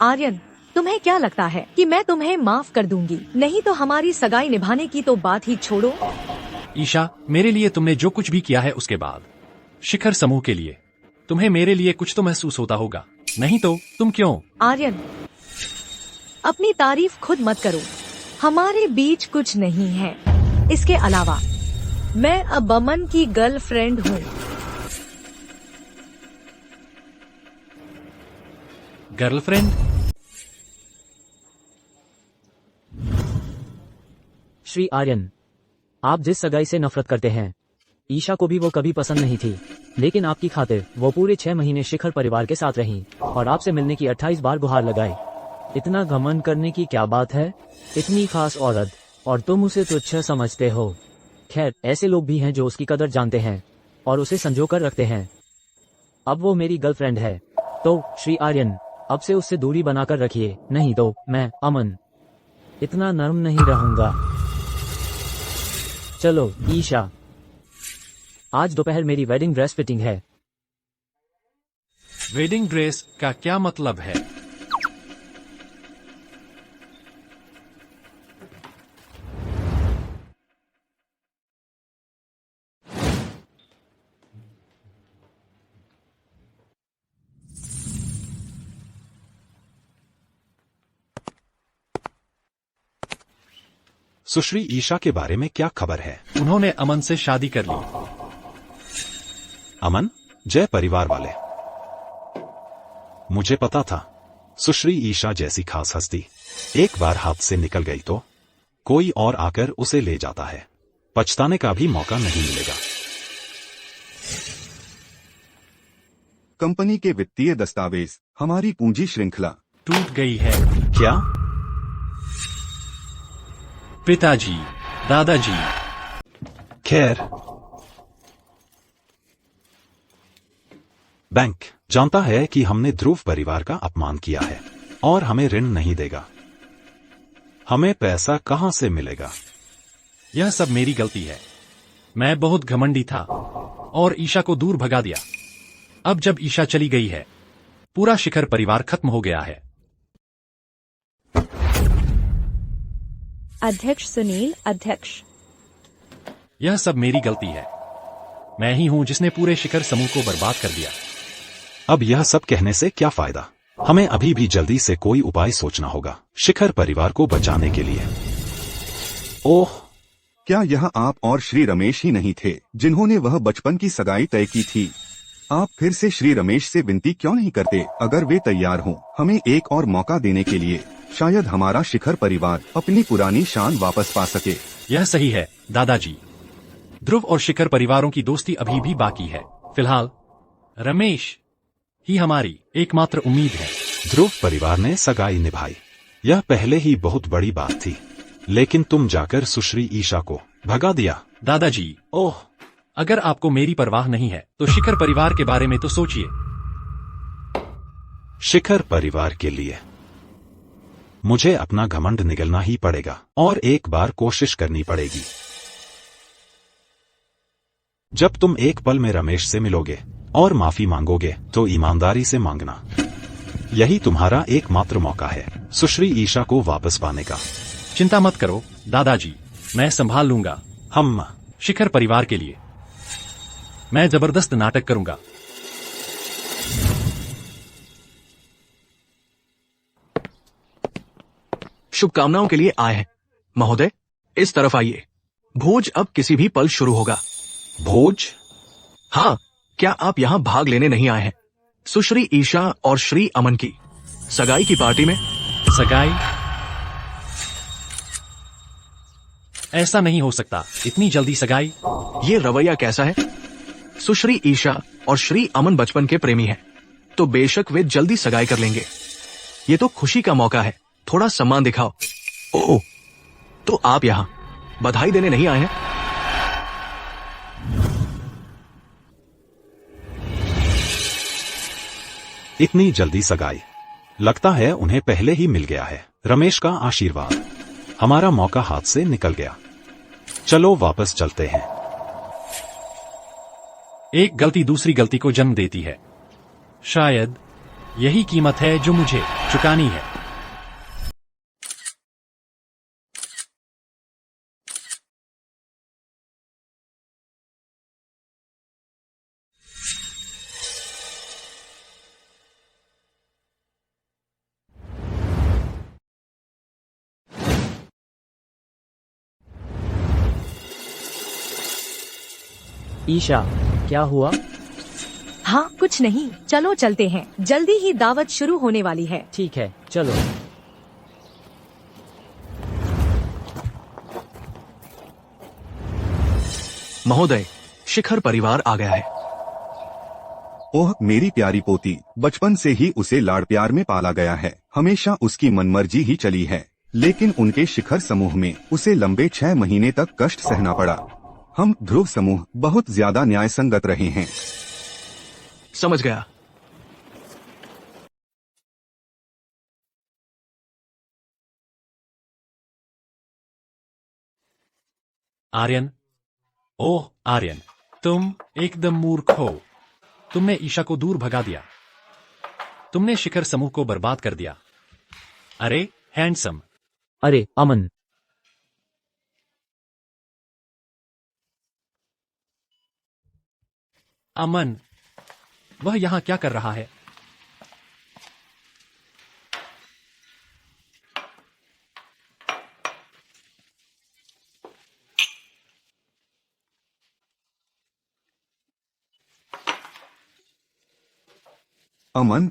[SPEAKER 3] आर्यन, तुम्हें क्या लगता है कि मैं तुम्हें माफ कर दूंगी? नहीं तो हमारी सगाई निभाने की तो बात ही छोड़ो।
[SPEAKER 2] ईशा, मेरे लिए तुमने जो कुछ भी किया है उसके बाद शिखर समूह के लिए तुम्हें मेरे लिए कुछ तो महसूस होता होगा, नहीं तो तुम क्यों?
[SPEAKER 3] आर्यन, अपनी तारीफ खुद मत करो। हमारे बीच कुछ नहीं है। इसके अलावा मैं अब अमन की गर्लफ्रेंड हूँ।
[SPEAKER 2] गर्लफ्रेंड?
[SPEAKER 9] श्री आर्यन, आप जिस सगाई से नफरत करते हैं, ईशा को भी वो कभी पसंद नहीं थी, लेकिन आपकी खातिर वो पूरे 6 महीने शिखर परिवार के साथ रहीं और आपसे मिलने की 28 बार गुहार लगाई। इतना घमंड करने की क्या बात है? इतनी खास औरत और तुम उसे तुच्छ समझते हो। खैर, ऐसे लोग भी हैं जो उसकी कदर जानते हैं और उसे संजो कर रखते हैं। अब वो मेरी गर्लफ्रेंड है, तो श्री आर्यन, अब से उससे दूरी बनाकर रखिए, नहीं तो मैं अमन इतना नर्म नहीं रहूंगा। चलो ईशा, आज दोपहर मेरी वेडिंग ड्रेस फिटिंग है।
[SPEAKER 2] वेडिंग ड्रेस का क्या मतलब है?
[SPEAKER 8] सुश्री ईशा के बारे में क्या खबर है?
[SPEAKER 2] उन्होंने अमन से शादी कर ली।
[SPEAKER 8] अमन? जय परिवार वाले। मुझे पता था सुश्री ईशा जैसी खास हस्ती एक बार हाथ से निकल गई तो कोई और आकर उसे ले जाता है। पछताने का भी मौका नहीं मिलेगा।
[SPEAKER 6] कंपनी के वित्तीय दस्तावेज, हमारी पूंजी श्रृंखला
[SPEAKER 2] टूट गई है।
[SPEAKER 8] क्या?
[SPEAKER 2] पिताजी, दादाजी।
[SPEAKER 8] खैर, बैंक जानता है कि हमने ध्रुव परिवार का अपमान किया है और हमें ऋण नहीं देगा। हमें पैसा कहां से मिलेगा?
[SPEAKER 2] यह सब मेरी गलती है। मैं बहुत घमंडी था और ईशा को दूर भगा दिया। अब जब ईशा चली गई है, पूरा शिखर परिवार खत्म हो गया है।
[SPEAKER 1] अध्यक्ष सुनील, अध्यक्ष।
[SPEAKER 2] यह सब मेरी गलती है। मैं ही हूं जिसने पूरे शिखर समूह को बर्बाद कर दिया।
[SPEAKER 8] अब यह सब कहने से क्या फायदा? हमें अभी भी जल्दी से कोई उपाय सोचना होगा शिखर परिवार को बचाने के लिए। ओह,
[SPEAKER 6] क्या यह आप और श्री रमेश ही नहीं थे जिन्होंने वह बचपन की सगाई तय की थी? आप फिर से श्री रमेश से विनती क्यों नहीं करते? अगर वे तैयार हों हमें एक और मौका देने के लिए, शायद हमारा शिखर परिवार अपनी पुरानी शान वापस पा सके।
[SPEAKER 2] यह सही है दादाजी। ध्रुव और शिखर परिवारों की दोस्ती अभी भी बाकी है। फिलहाल रमेश ही हमारी एकमात्र उम्मीद है।
[SPEAKER 8] ध्रुव परिवार ने सगाई निभाई, यह पहले ही बहुत बड़ी बात थी, लेकिन तुम जाकर सुश्री ईशा को भगा दिया।
[SPEAKER 2] दादाजी,
[SPEAKER 8] ओह,
[SPEAKER 2] अगर आपको मेरी परवाह नहीं है तो शिखर परिवार के बारे में तो सोचिए।
[SPEAKER 8] शिखर परिवार के लिए मुझे अपना घमंड निगलना ही पड़ेगा और एक बार कोशिश करनी पड़ेगी। जब तुम एक पल में रमेश से मिलोगे और माफी मांगोगे तो ईमानदारी से मांगना। यही तुम्हारा एकमात्र मौका है सुश्री ईशा को वापस पाने का।
[SPEAKER 2] चिंता मत करो दादाजी, मैं संभाल लूंगा।
[SPEAKER 8] हम
[SPEAKER 2] शिखर परिवार के लिए मैं जबरदस्त नाटक करूंगा।
[SPEAKER 5] शुभकामनाओं के लिए आए हैं। महोदय, इस तरफ आइए। भोज अब किसी भी पल शुरू होगा।
[SPEAKER 8] भोज?
[SPEAKER 5] हाँ, क्या आप यहाँ भाग लेने नहीं आए हैं? सुश्री ईशा और श्री अमन की सगाई की पार्टी में।
[SPEAKER 2] सगाई? ऐसा नहीं हो सकता, इतनी जल्दी सगाई?
[SPEAKER 5] ये रवैया कैसा है? सुश्री ईशा और श्री अमन बचपन के प्रेमी हैं, तो बेशक वे जल्दी सगाई कर लेंगे। ये तो खुशी का मौका है, थोड़ा सम्मान दिखाओ। ओह, तो आप यहां बधाई देने नहीं आए हैं?
[SPEAKER 8] इतनी जल्दी सगाई? लगता है उन्हें पहले ही मिल गया है। रमेश का आशीर्वाद। हमारा मौका हाथ से निकल गया। चलो वापस चलते हैं।
[SPEAKER 2] एक गलती दूसरी गलती को जन्म देती है। शायद यही कीमत है जो मुझे चुकानी है।
[SPEAKER 9] ईशा, क्या हुआ?
[SPEAKER 3] हाँ कुछ नहीं, चलो चलते हैं, जल्दी ही दावत शुरू होने वाली है।
[SPEAKER 9] ठीक है, चलो।
[SPEAKER 5] महोदय, शिखर परिवार आ गया है।
[SPEAKER 6] ओह मेरी प्यारी पोती, बचपन से ही उसे लाड़ प्यार में पाला गया है। हमेशा उसकी मनमर्जी ही चली है, लेकिन उनके शिखर समूह में उसे लंबे 6 महीने तक कष्ट सहना पड़ा। हम ध्रुव समूह बहुत ज्यादा न्यायसंगत रहे हैं।
[SPEAKER 5] समझ गया।
[SPEAKER 2] आर्यन, ओह आर्यन, तुम एकदम मूर्ख हो। तुमने ईशा को दूर भगा दिया। तुमने शिखर समूह को बर्बाद कर दिया। अरे हैंडसम।
[SPEAKER 9] अरे अमन,
[SPEAKER 2] अमन, वह यहां क्या कर रहा है?
[SPEAKER 6] अमन,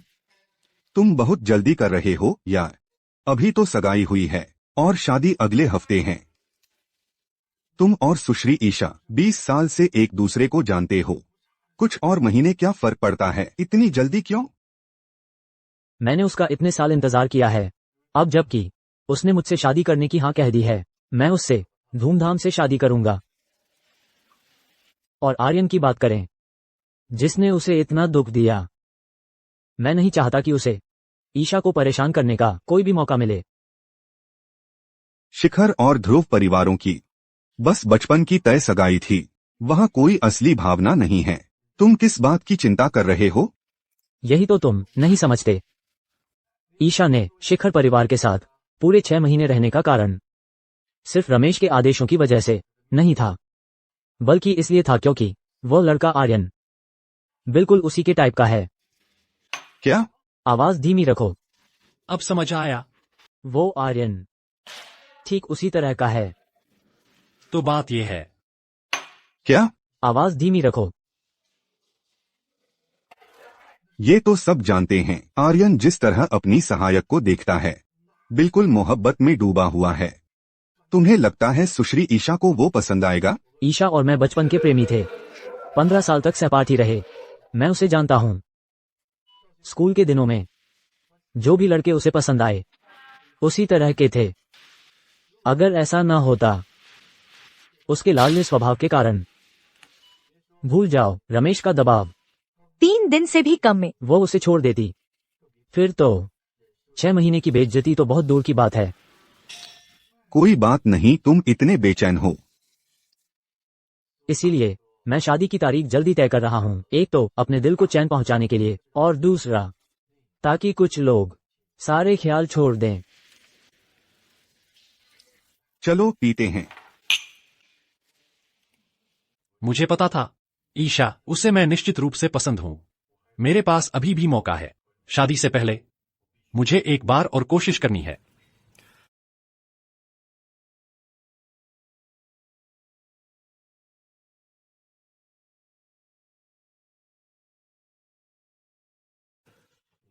[SPEAKER 6] तुम बहुत जल्दी कर रहे हो या? अभी तो सगाई हुई है और शादी अगले हफ्ते है। तुम और सुश्री ईशा 20 साल से एक दूसरे को जानते हो। कुछ और महीने क्या फर्क पड़ता है, इतनी जल्दी क्यों?
[SPEAKER 9] मैंने उसका इतने साल इंतजार किया है। अब जबकि उसने मुझसे शादी करने की हाँ कह दी है, मैं उससे धूमधाम से शादी करूंगा। और आर्यन की बात करें, जिसने उसे इतना दुख दिया, मैं नहीं चाहता कि उसे ईशा को परेशान करने का कोई भी मौका मिले।
[SPEAKER 6] शिखर और ध्रुव परिवारों की बस बचपन की तय सगाई थी, वहाँ कोई असली भावना नहीं है। तुम किस बात की चिंता कर रहे हो?
[SPEAKER 9] यही तो तुम नहीं समझते। ईशा ने शिखर परिवार के साथ पूरे 6 महीने रहने का कारण सिर्फ रमेश के आदेशों की वजह से नहीं था, बल्कि इसलिए था क्योंकि वो लड़का आर्यन बिल्कुल उसी के टाइप का है।
[SPEAKER 6] क्या?
[SPEAKER 9] आवाज धीमी रखो।
[SPEAKER 2] अब समझ आया।
[SPEAKER 9] वो आर्यन ठीक उसी तरह का है।
[SPEAKER 2] तो बात यह है।
[SPEAKER 6] क्या?
[SPEAKER 9] आवाज धीमी रखो।
[SPEAKER 6] ये तो सब जानते हैं। आर्यन जिस तरह अपनी सहायक को देखता है, बिल्कुल मोहब्बत में डूबा हुआ है। तुम्हें लगता है सुश्री ईशा को वो पसंद आएगा?
[SPEAKER 9] ईशा और मैं बचपन के प्रेमी थे। 15 साल तक सहपाठी रहे। मैं उसे जानता हूँ। स्कूल के दिनों में जो भी लड़के उसे पसंद आए उसी तरह के थे। अगर ऐसा ना होता, उसके लाडले स्वभाव के कारण, भूल जाओ रमेश का दबाव,
[SPEAKER 3] 3 दिन से भी कम में
[SPEAKER 9] वो उसे छोड़ देती। फिर तो 6 महीने की बेइज्जती तो बहुत दूर की बात है।
[SPEAKER 6] कोई बात नहीं, तुम इतने बेचैन हो।
[SPEAKER 9] इसीलिए मैं शादी की तारीख जल्दी तय कर रहा हूँ। एक तो अपने दिल को चैन पहुंचाने के लिए, और दूसरा ताकि कुछ लोग सारे ख्याल छोड़ दें।
[SPEAKER 6] चलो पीते हैं।
[SPEAKER 2] मुझे पता था ईशा, उसे मैं निश्चित रूप से पसंद हूं। मेरे पास अभी भी मौका है। शादी से पहले मुझे एक बार और कोशिश करनी है।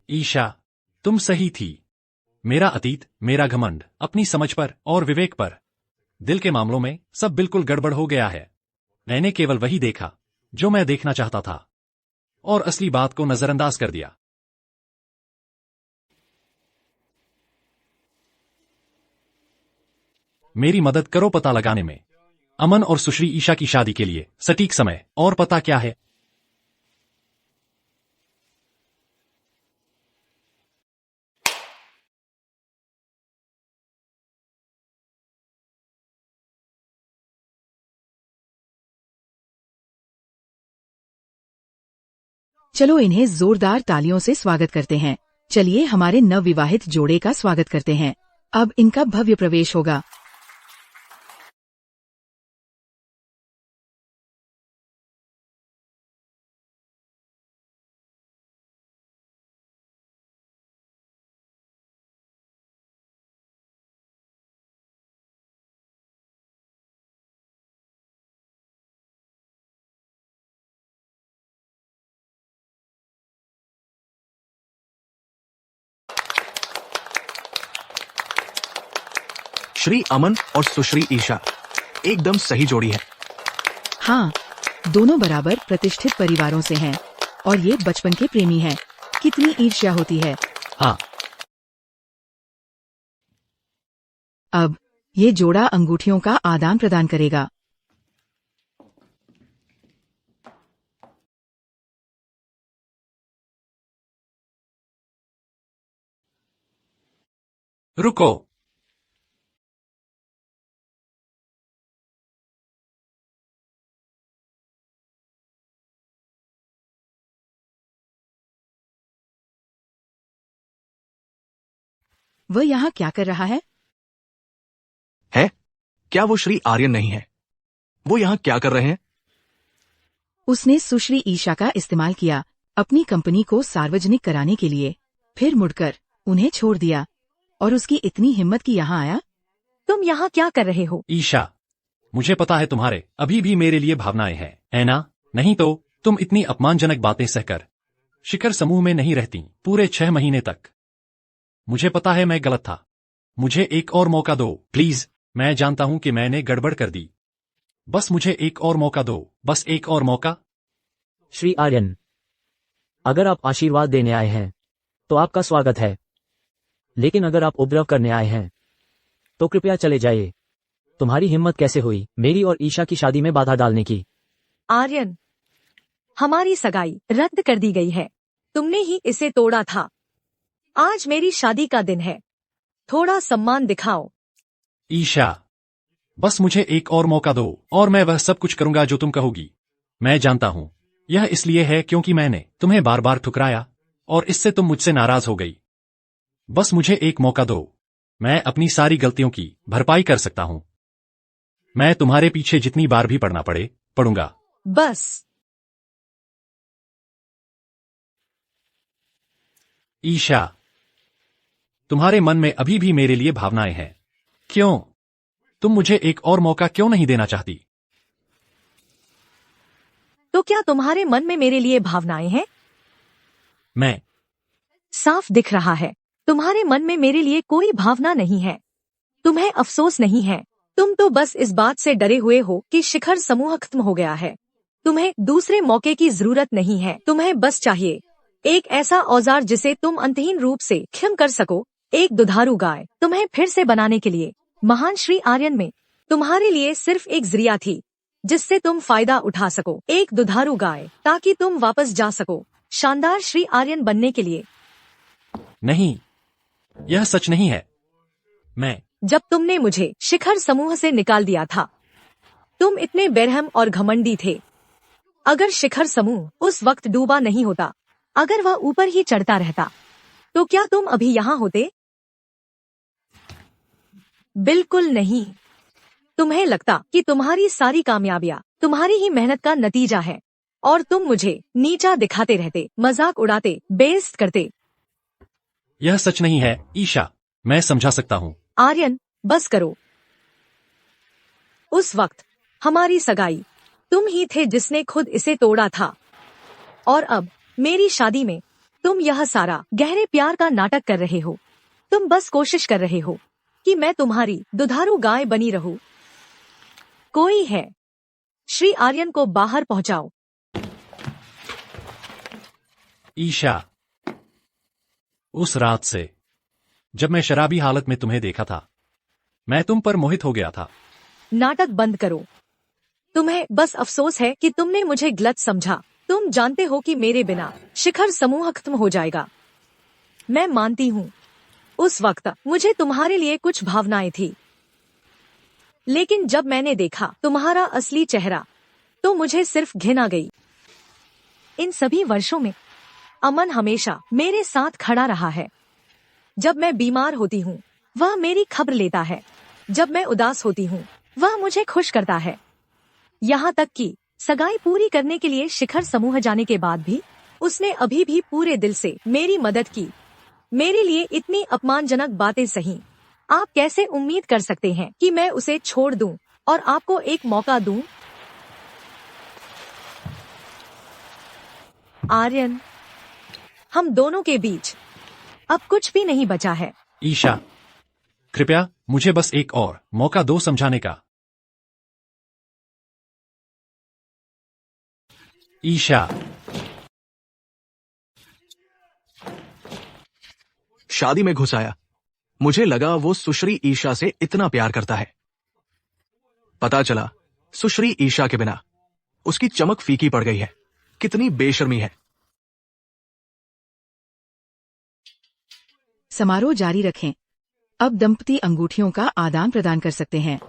[SPEAKER 2] ईशा, तुम सही थी। मेरा अतीत, मेरा घमंड, अपनी समझ पर और विवेक पर, दिल के मामलों में सब बिल्कुल गड़बड़ हो गया है। मैंने केवल वही देखा जो मैं देखना चाहता था, और असली बात को नजरअंदाज कर दिया। मेरी मदद करो पता लगाने में। अमन और सुश्री ईशा की शादी के लिए सटीक समय और पता क्या है?
[SPEAKER 4] चलो इन्हें जोरदार तालियों से स्वागत करते हैं। चलिए हमारे नवविवाहित जोड़े का स्वागत करते हैं। अब इनका भव्य प्रवेश होगा।
[SPEAKER 5] श्री अमन और सुश्री ईशा एकदम सही जोड़ी है।
[SPEAKER 4] हाँ, दोनों बराबर प्रतिष्ठित परिवारों से हैं और ये बचपन के प्रेमी हैं। कितनी ईर्ष्या होती है।
[SPEAKER 2] हाँ,
[SPEAKER 4] अब ये जोड़ा अंगूठियों का आदान प्रदान करेगा।
[SPEAKER 2] रुको।
[SPEAKER 4] वह यहाँ क्या कर रहा है?
[SPEAKER 5] है? क्या वो श्री आर्यन नहीं है? वो यहाँ क्या कर रहे हैं?
[SPEAKER 4] उसने सुश्री ईशा का इस्तेमाल किया अपनी कंपनी को सार्वजनिक कराने के लिए, फिर मुड़कर उन्हें छोड़ दिया। और उसकी इतनी हिम्मत कि यहाँ आया।
[SPEAKER 3] तुम यहाँ क्या कर रहे हो?
[SPEAKER 2] ईशा, मुझे पता है तुम्हारे अभी भी मेरे लिए भावनाएं हैं, है ना? नहीं तो तुम इतनी अपमानजनक बातें सहकर शिखर समूह में नहीं रहती पूरे 6 महीने तक। मुझे पता है मैं गलत था। मुझे एक और मौका दो प्लीज। मैं जानता हूं कि मैंने गड़बड़ कर दी। बस मुझे एक और मौका दो, बस एक और मौका।
[SPEAKER 9] श्री आर्यन, अगर आप आशीर्वाद देने आए हैं तो आपका स्वागत है, लेकिन अगर आप उपद्रव करने आए हैं तो कृपया चले जाइए। तुम्हारी हिम्मत कैसे हुई मेरी और ईशा की शादी में बाधा डालने की?
[SPEAKER 3] आर्यन, हमारी सगाई रद्द कर दी गई है। तुमने ही इसे तोड़ा था। आज मेरी शादी का दिन है। थोड़ा सम्मान दिखाओ।
[SPEAKER 2] ईशा, बस मुझे एक और मौका दो और मैं वह सब कुछ करूंगा जो तुम कहोगी। मैं जानता हूं यह इसलिए है क्योंकि मैंने तुम्हें बार बार ठुकराया और इससे तुम मुझसे नाराज हो गई। बस मुझे एक मौका दो। मैं अपनी सारी गलतियों की भरपाई कर सकता हूं। मैं तुम्हारे पीछे जितनी बार भी पड़ना पड़े पड़ूंगा।
[SPEAKER 3] बस।
[SPEAKER 2] ईशा, तुम्हारे मन में अभी भी मेरे लिए भावनाएं हैं। क्यों? तुम मुझे एक और मौका क्यों नहीं देना चाहती?
[SPEAKER 3] तो क्या तुम्हारे मन में मेरे लिए भावनाएं हैं?
[SPEAKER 2] मैं
[SPEAKER 3] साफ दिख रहा है तुम्हारे मन में मेरे लिए कोई भावना नहीं है। तुम्हें अफसोस नहीं है। तुम तो बस इस बात से डरे हुए हो कि शिखर समूह खत्म हो गया है। तुम्हें दूसरे मौके की जरूरत नहीं है। तुम्हें बस चाहिए एक ऐसा औजार जिसे तुम अंतहीन रूप से क्षम कर सको। एक दुधारू गाय तुम्हें फिर से बनाने के लिए। महान श्री आर्यन में तुम्हारे लिए सिर्फ एक जरिया थी जिससे तुम फायदा उठा सको। एक दुधारू गाय ताकि तुम वापस जा सको शानदार श्री आर्यन बनने के लिए।
[SPEAKER 2] नहीं, यह सच नहीं है। मैं
[SPEAKER 3] जब तुमने मुझे शिखर समूह से निकाल दिया था तुम इतने बेरहम और घमंडी थे। अगर शिखर समूह उस वक्त डूबा नहीं होता, अगर वह ऊपर ही चढ़ता रहता, तो क्या तुम अभी यहाँ होते? बिल्कुल नहीं। तुम्हें लगता कि तुम्हारी सारी कामयाबियां तुम्हारी ही मेहनत का नतीजा है और तुम मुझे नीचा दिखाते रहते, मजाक उड़ाते, बेइज्जत करते।
[SPEAKER 2] यह सच नहीं है ईशा, मैं समझा सकता हूँ।
[SPEAKER 3] आर्यन, बस करो। उस वक्त हमारी सगाई तुम ही थे जिसने खुद इसे तोड़ा था और अब मेरी शादी में तुम यह सारा गहरे प्यार का नाटक कर रहे हो। तुम बस कोशिश कर रहे हो कि मैं तुम्हारी दुधारू गाय बनी रहूं। कोई है? श्री आर्यन को बाहर पहुंचाओ।
[SPEAKER 2] ईशा, उस रात से जब मैं शराबी हालत में तुम्हें देखा था, मैं तुम पर मोहित हो गया था।
[SPEAKER 3] नाटक बंद करो। तुम्हें बस अफसोस है कि तुमने मुझे गलत समझा। तुम जानते हो कि मेरे बिना शिखर समूह खत्म हो जाएगा। मैं मानती हूँ उस वक्त मुझे तुम्हारे लिए कुछ भावनाएं थी, लेकिन जब मैंने देखा तुम्हारा असली चेहरा तो मुझे सिर्फ घिन आ गई। इन सभी वर्षों में अमन हमेशा मेरे साथ खड़ा रहा है। जब मैं बीमार होती हूँ वह मेरी खबर लेता है, जब मैं उदास होती हूँ वह मुझे खुश करता है। यहाँ तक कि सगाई पूरी करने के लिए शिखर समूह जाने के बाद भी उसने अभी भी पूरे दिल से मेरी मदद की। मेरे लिए इतनी अपमानजनक बातें सही। आप कैसे उम्मीद कर सकते हैं कि मैं उसे छोड़ दूं और आपको एक मौका दूं? आर्यन, हम दोनों के बीच अब कुछ भी नहीं बचा है।
[SPEAKER 2] ईशा, कृपया मुझे बस एक और मौका दो समझाने का। ईशा,
[SPEAKER 5] शादी में घुस आया। मुझे लगा वो सुश्री ईशा से इतना प्यार करता है। पता चला सुश्री ईशा के बिना उसकी चमक फीकी पड़ गई है। कितनी बेशर्मी है।
[SPEAKER 4] समारोह जारी रखें। अब दंपति अंगूठियों का आदान प्रदान कर सकते हैं।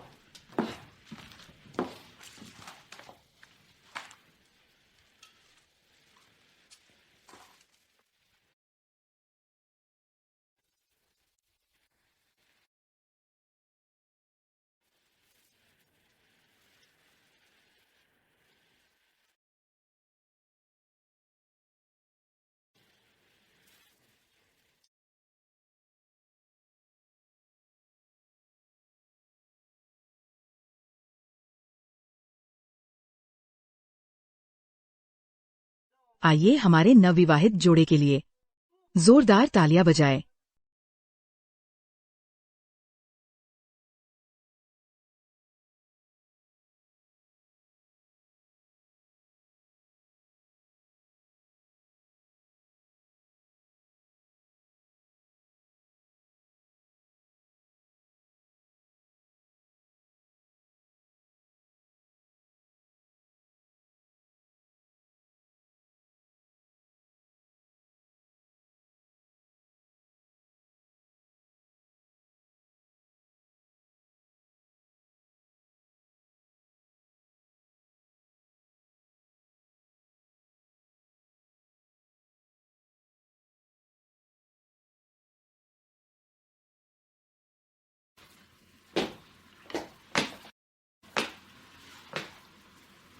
[SPEAKER 4] आइए हमारे नवविवाहित जोड़े के लिए जोरदार तालियां बजाएं।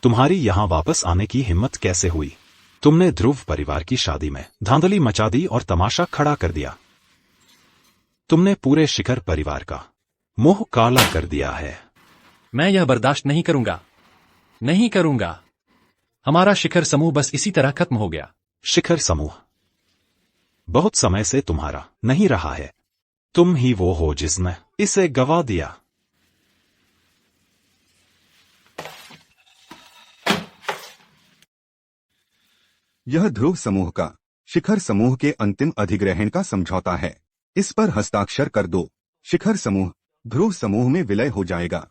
[SPEAKER 8] तुम्हारी यहाँ वापस आने की हिम्मत कैसे हुई? तुमने ध्रुव परिवार की शादी में धांधली मचा दी और तमाशा खड़ा कर दिया। तुमने पूरे शिखर परिवार का मुंह काला कर दिया है।
[SPEAKER 2] मैं यह बर्दाश्त नहीं करूंगा, नहीं करूंगा। हमारा शिखर समूह बस इसी तरह खत्म हो गया।
[SPEAKER 8] शिखर समूह बहुत समय से तुम्हारा नहीं रहा है। तुम ही वो हो जिसने इसे गवा दिया।
[SPEAKER 6] यह ध्रुव समूह का शिखर समूह के अंतिम अधिग्रहण का समझौता है। इस पर हस्ताक्षर कर दो। शिखर समूह ध्रुव समूह में विलय हो जाएगा।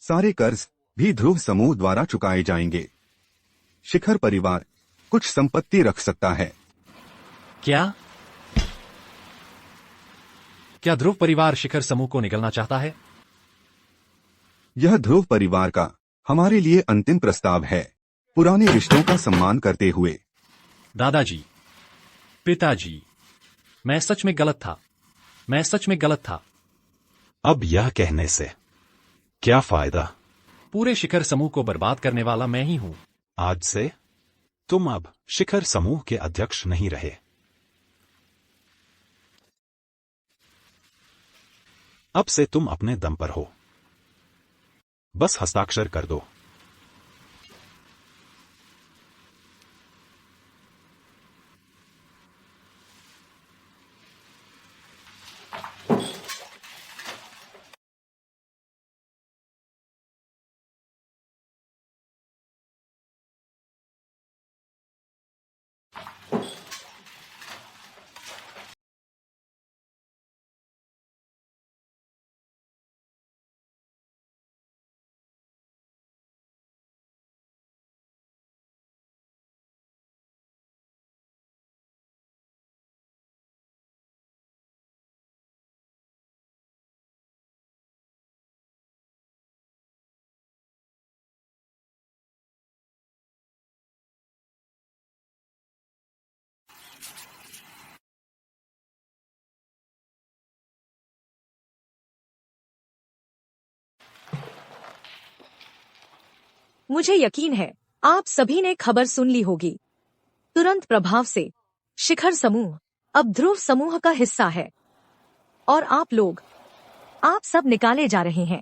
[SPEAKER 6] सारे कर्ज भी ध्रुव समूह द्वारा चुकाए जाएंगे। शिखर परिवार कुछ संपत्ति रख सकता है।
[SPEAKER 2] क्या ध्रुव परिवार शिखर समूह को निगलना चाहता है?
[SPEAKER 6] यह ध्रुव परिवार का हमारे लिए अंतिम प्रस्ताव है, पुराने रिश्तों का सम्मान करते हुए।
[SPEAKER 2] दादाजी, पिताजी, मैं सच में गलत था। मैं सच में गलत था।
[SPEAKER 8] अब यह कहने से क्या फायदा?
[SPEAKER 2] पूरे शिखर समूह को बर्बाद करने वाला मैं ही हूं।
[SPEAKER 8] आज से तुम अब शिखर समूह के अध्यक्ष नहीं रहे। अब से तुम अपने दम पर हो। बस हस्ताक्षर कर दो।
[SPEAKER 3] मुझे यकीन है आप सभी ने खबर सुन ली होगी। तुरंत प्रभाव से शिखर समूह अब ध्रुव समूह का हिस्सा है और आप सब निकाले जा रहे हैं।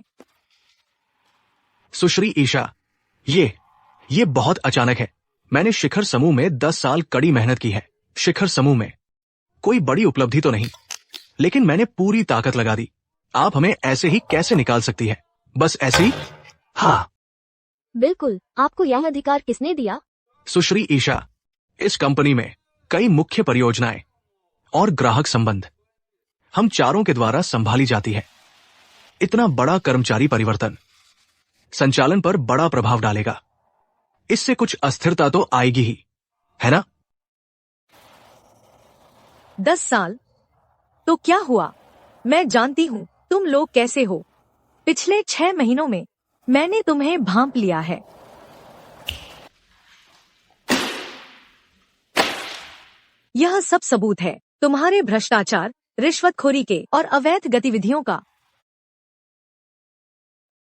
[SPEAKER 5] सुश्री ईशा, ये बहुत अचानक है। मैंने शिखर समूह में 10 साल कड़ी मेहनत की है। शिखर समूह में कोई बड़ी उपलब्धि तो नहीं, लेकिन मैंने पूरी ताकत लगा दी। आप हमें ऐसे ही कैसे निकाल सकती है? बस ऐसे ही? हाँ,
[SPEAKER 10] बिल्कुल। आपको यह अधिकार किसने दिया?
[SPEAKER 5] सुश्री ईशा, इस कंपनी में कई मुख्य परियोजनाएं और ग्राहक संबंध हम चारों के द्वारा संभाली जाती है। इतना बड़ा कर्मचारी परिवर्तन संचालन पर बड़ा प्रभाव डालेगा। इससे कुछ अस्थिरता तो आएगी ही, है ना?
[SPEAKER 3] 10 साल तो क्या हुआ? मैं जानती हूँ तुम लोग कैसे हो। पिछले 6 महीनों में मैंने तुम्हें भांप लिया है। यह सब सबूत है तुम्हारे भ्रष्टाचार, रिश्वतखोरी के और अवैध गतिविधियों का।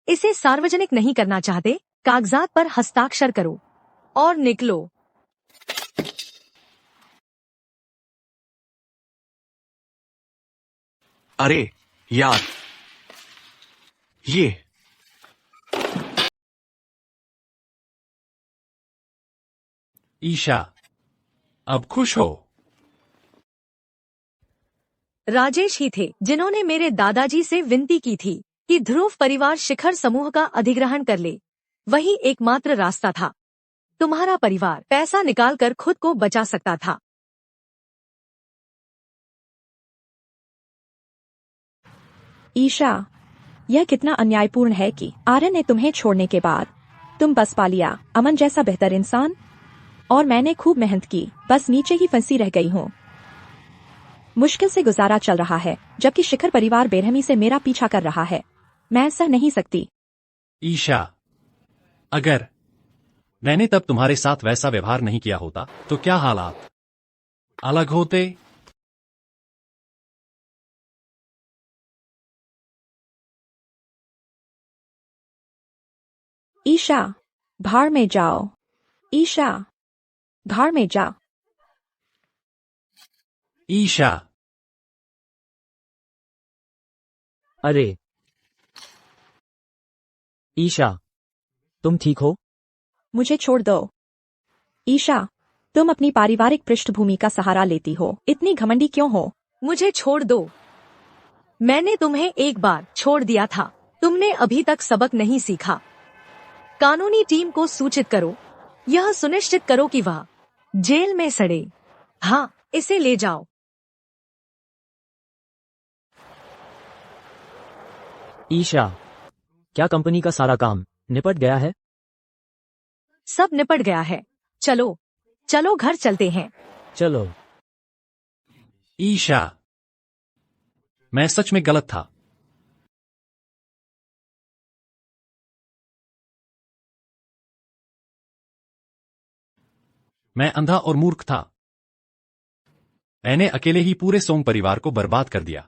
[SPEAKER 3] इसे सार्वजनिक नहीं करना चाहते? कागजात पर हस्ताक्षर करो और निकलो।
[SPEAKER 5] अरे यार, ये
[SPEAKER 2] ईशा, अब खुश हो?
[SPEAKER 3] राजेश ही थे जिन्होंने मेरे दादाजी से विनती की थी कि ध्रुव परिवार शिखर समूह का अधिग्रहण कर ले। वही एकमात्र रास्ता था। तुम्हारा परिवार पैसा निकालकर खुद को बचा सकता था।
[SPEAKER 1] ईशा, यह कितना अन्यायपूर्ण है कि आर्यन ने तुम्हें छोड़ने के बाद तुम बस पा लिया अमन जैसा बेहतर इंसान, और मैंने खूब मेहनत की, बस नीचे ही फंसी रह गई हूँ। मुश्किल से गुजारा चल रहा है, जबकि शिखर परिवार बेरहमी से मेरा पीछा कर रहा है। मैं सह नहीं सकती।
[SPEAKER 2] ईशा, अगर मैंने तब तुम्हारे साथ वैसा व्यवहार नहीं किया होता तो क्या हालात अलग होते?
[SPEAKER 1] ईशा, भाड़ में जाओ। ईशा, भाड़ में जाओ।
[SPEAKER 2] ईशा,
[SPEAKER 9] अरे ईशा, तुम ठीक हो?
[SPEAKER 1] मुझे छोड़ दो। ईशा, तुम अपनी पारिवारिक पृष्ठभूमि का सहारा लेती हो, इतनी घमंडी क्यों हो?
[SPEAKER 3] मुझे छोड़ दो। मैंने तुम्हें एक बार छोड़ दिया था। तुमने अभी तक सबक नहीं सीखा। कानूनी टीम को सूचित करो। यह सुनिश्चित करो कि वह जेल में सड़े। हाँ, इसे ले जाओ।
[SPEAKER 9] ईशा, क्या कंपनी का सारा काम निपट गया है?
[SPEAKER 3] सब निपट गया है। चलो घर चलते हैं।
[SPEAKER 9] चलो।
[SPEAKER 2] ईशा, मैं सच में गलत था। मैं अंधा और मूर्ख था। मैंने अकेले ही पूरे सोंग परिवार को बर्बाद कर दिया।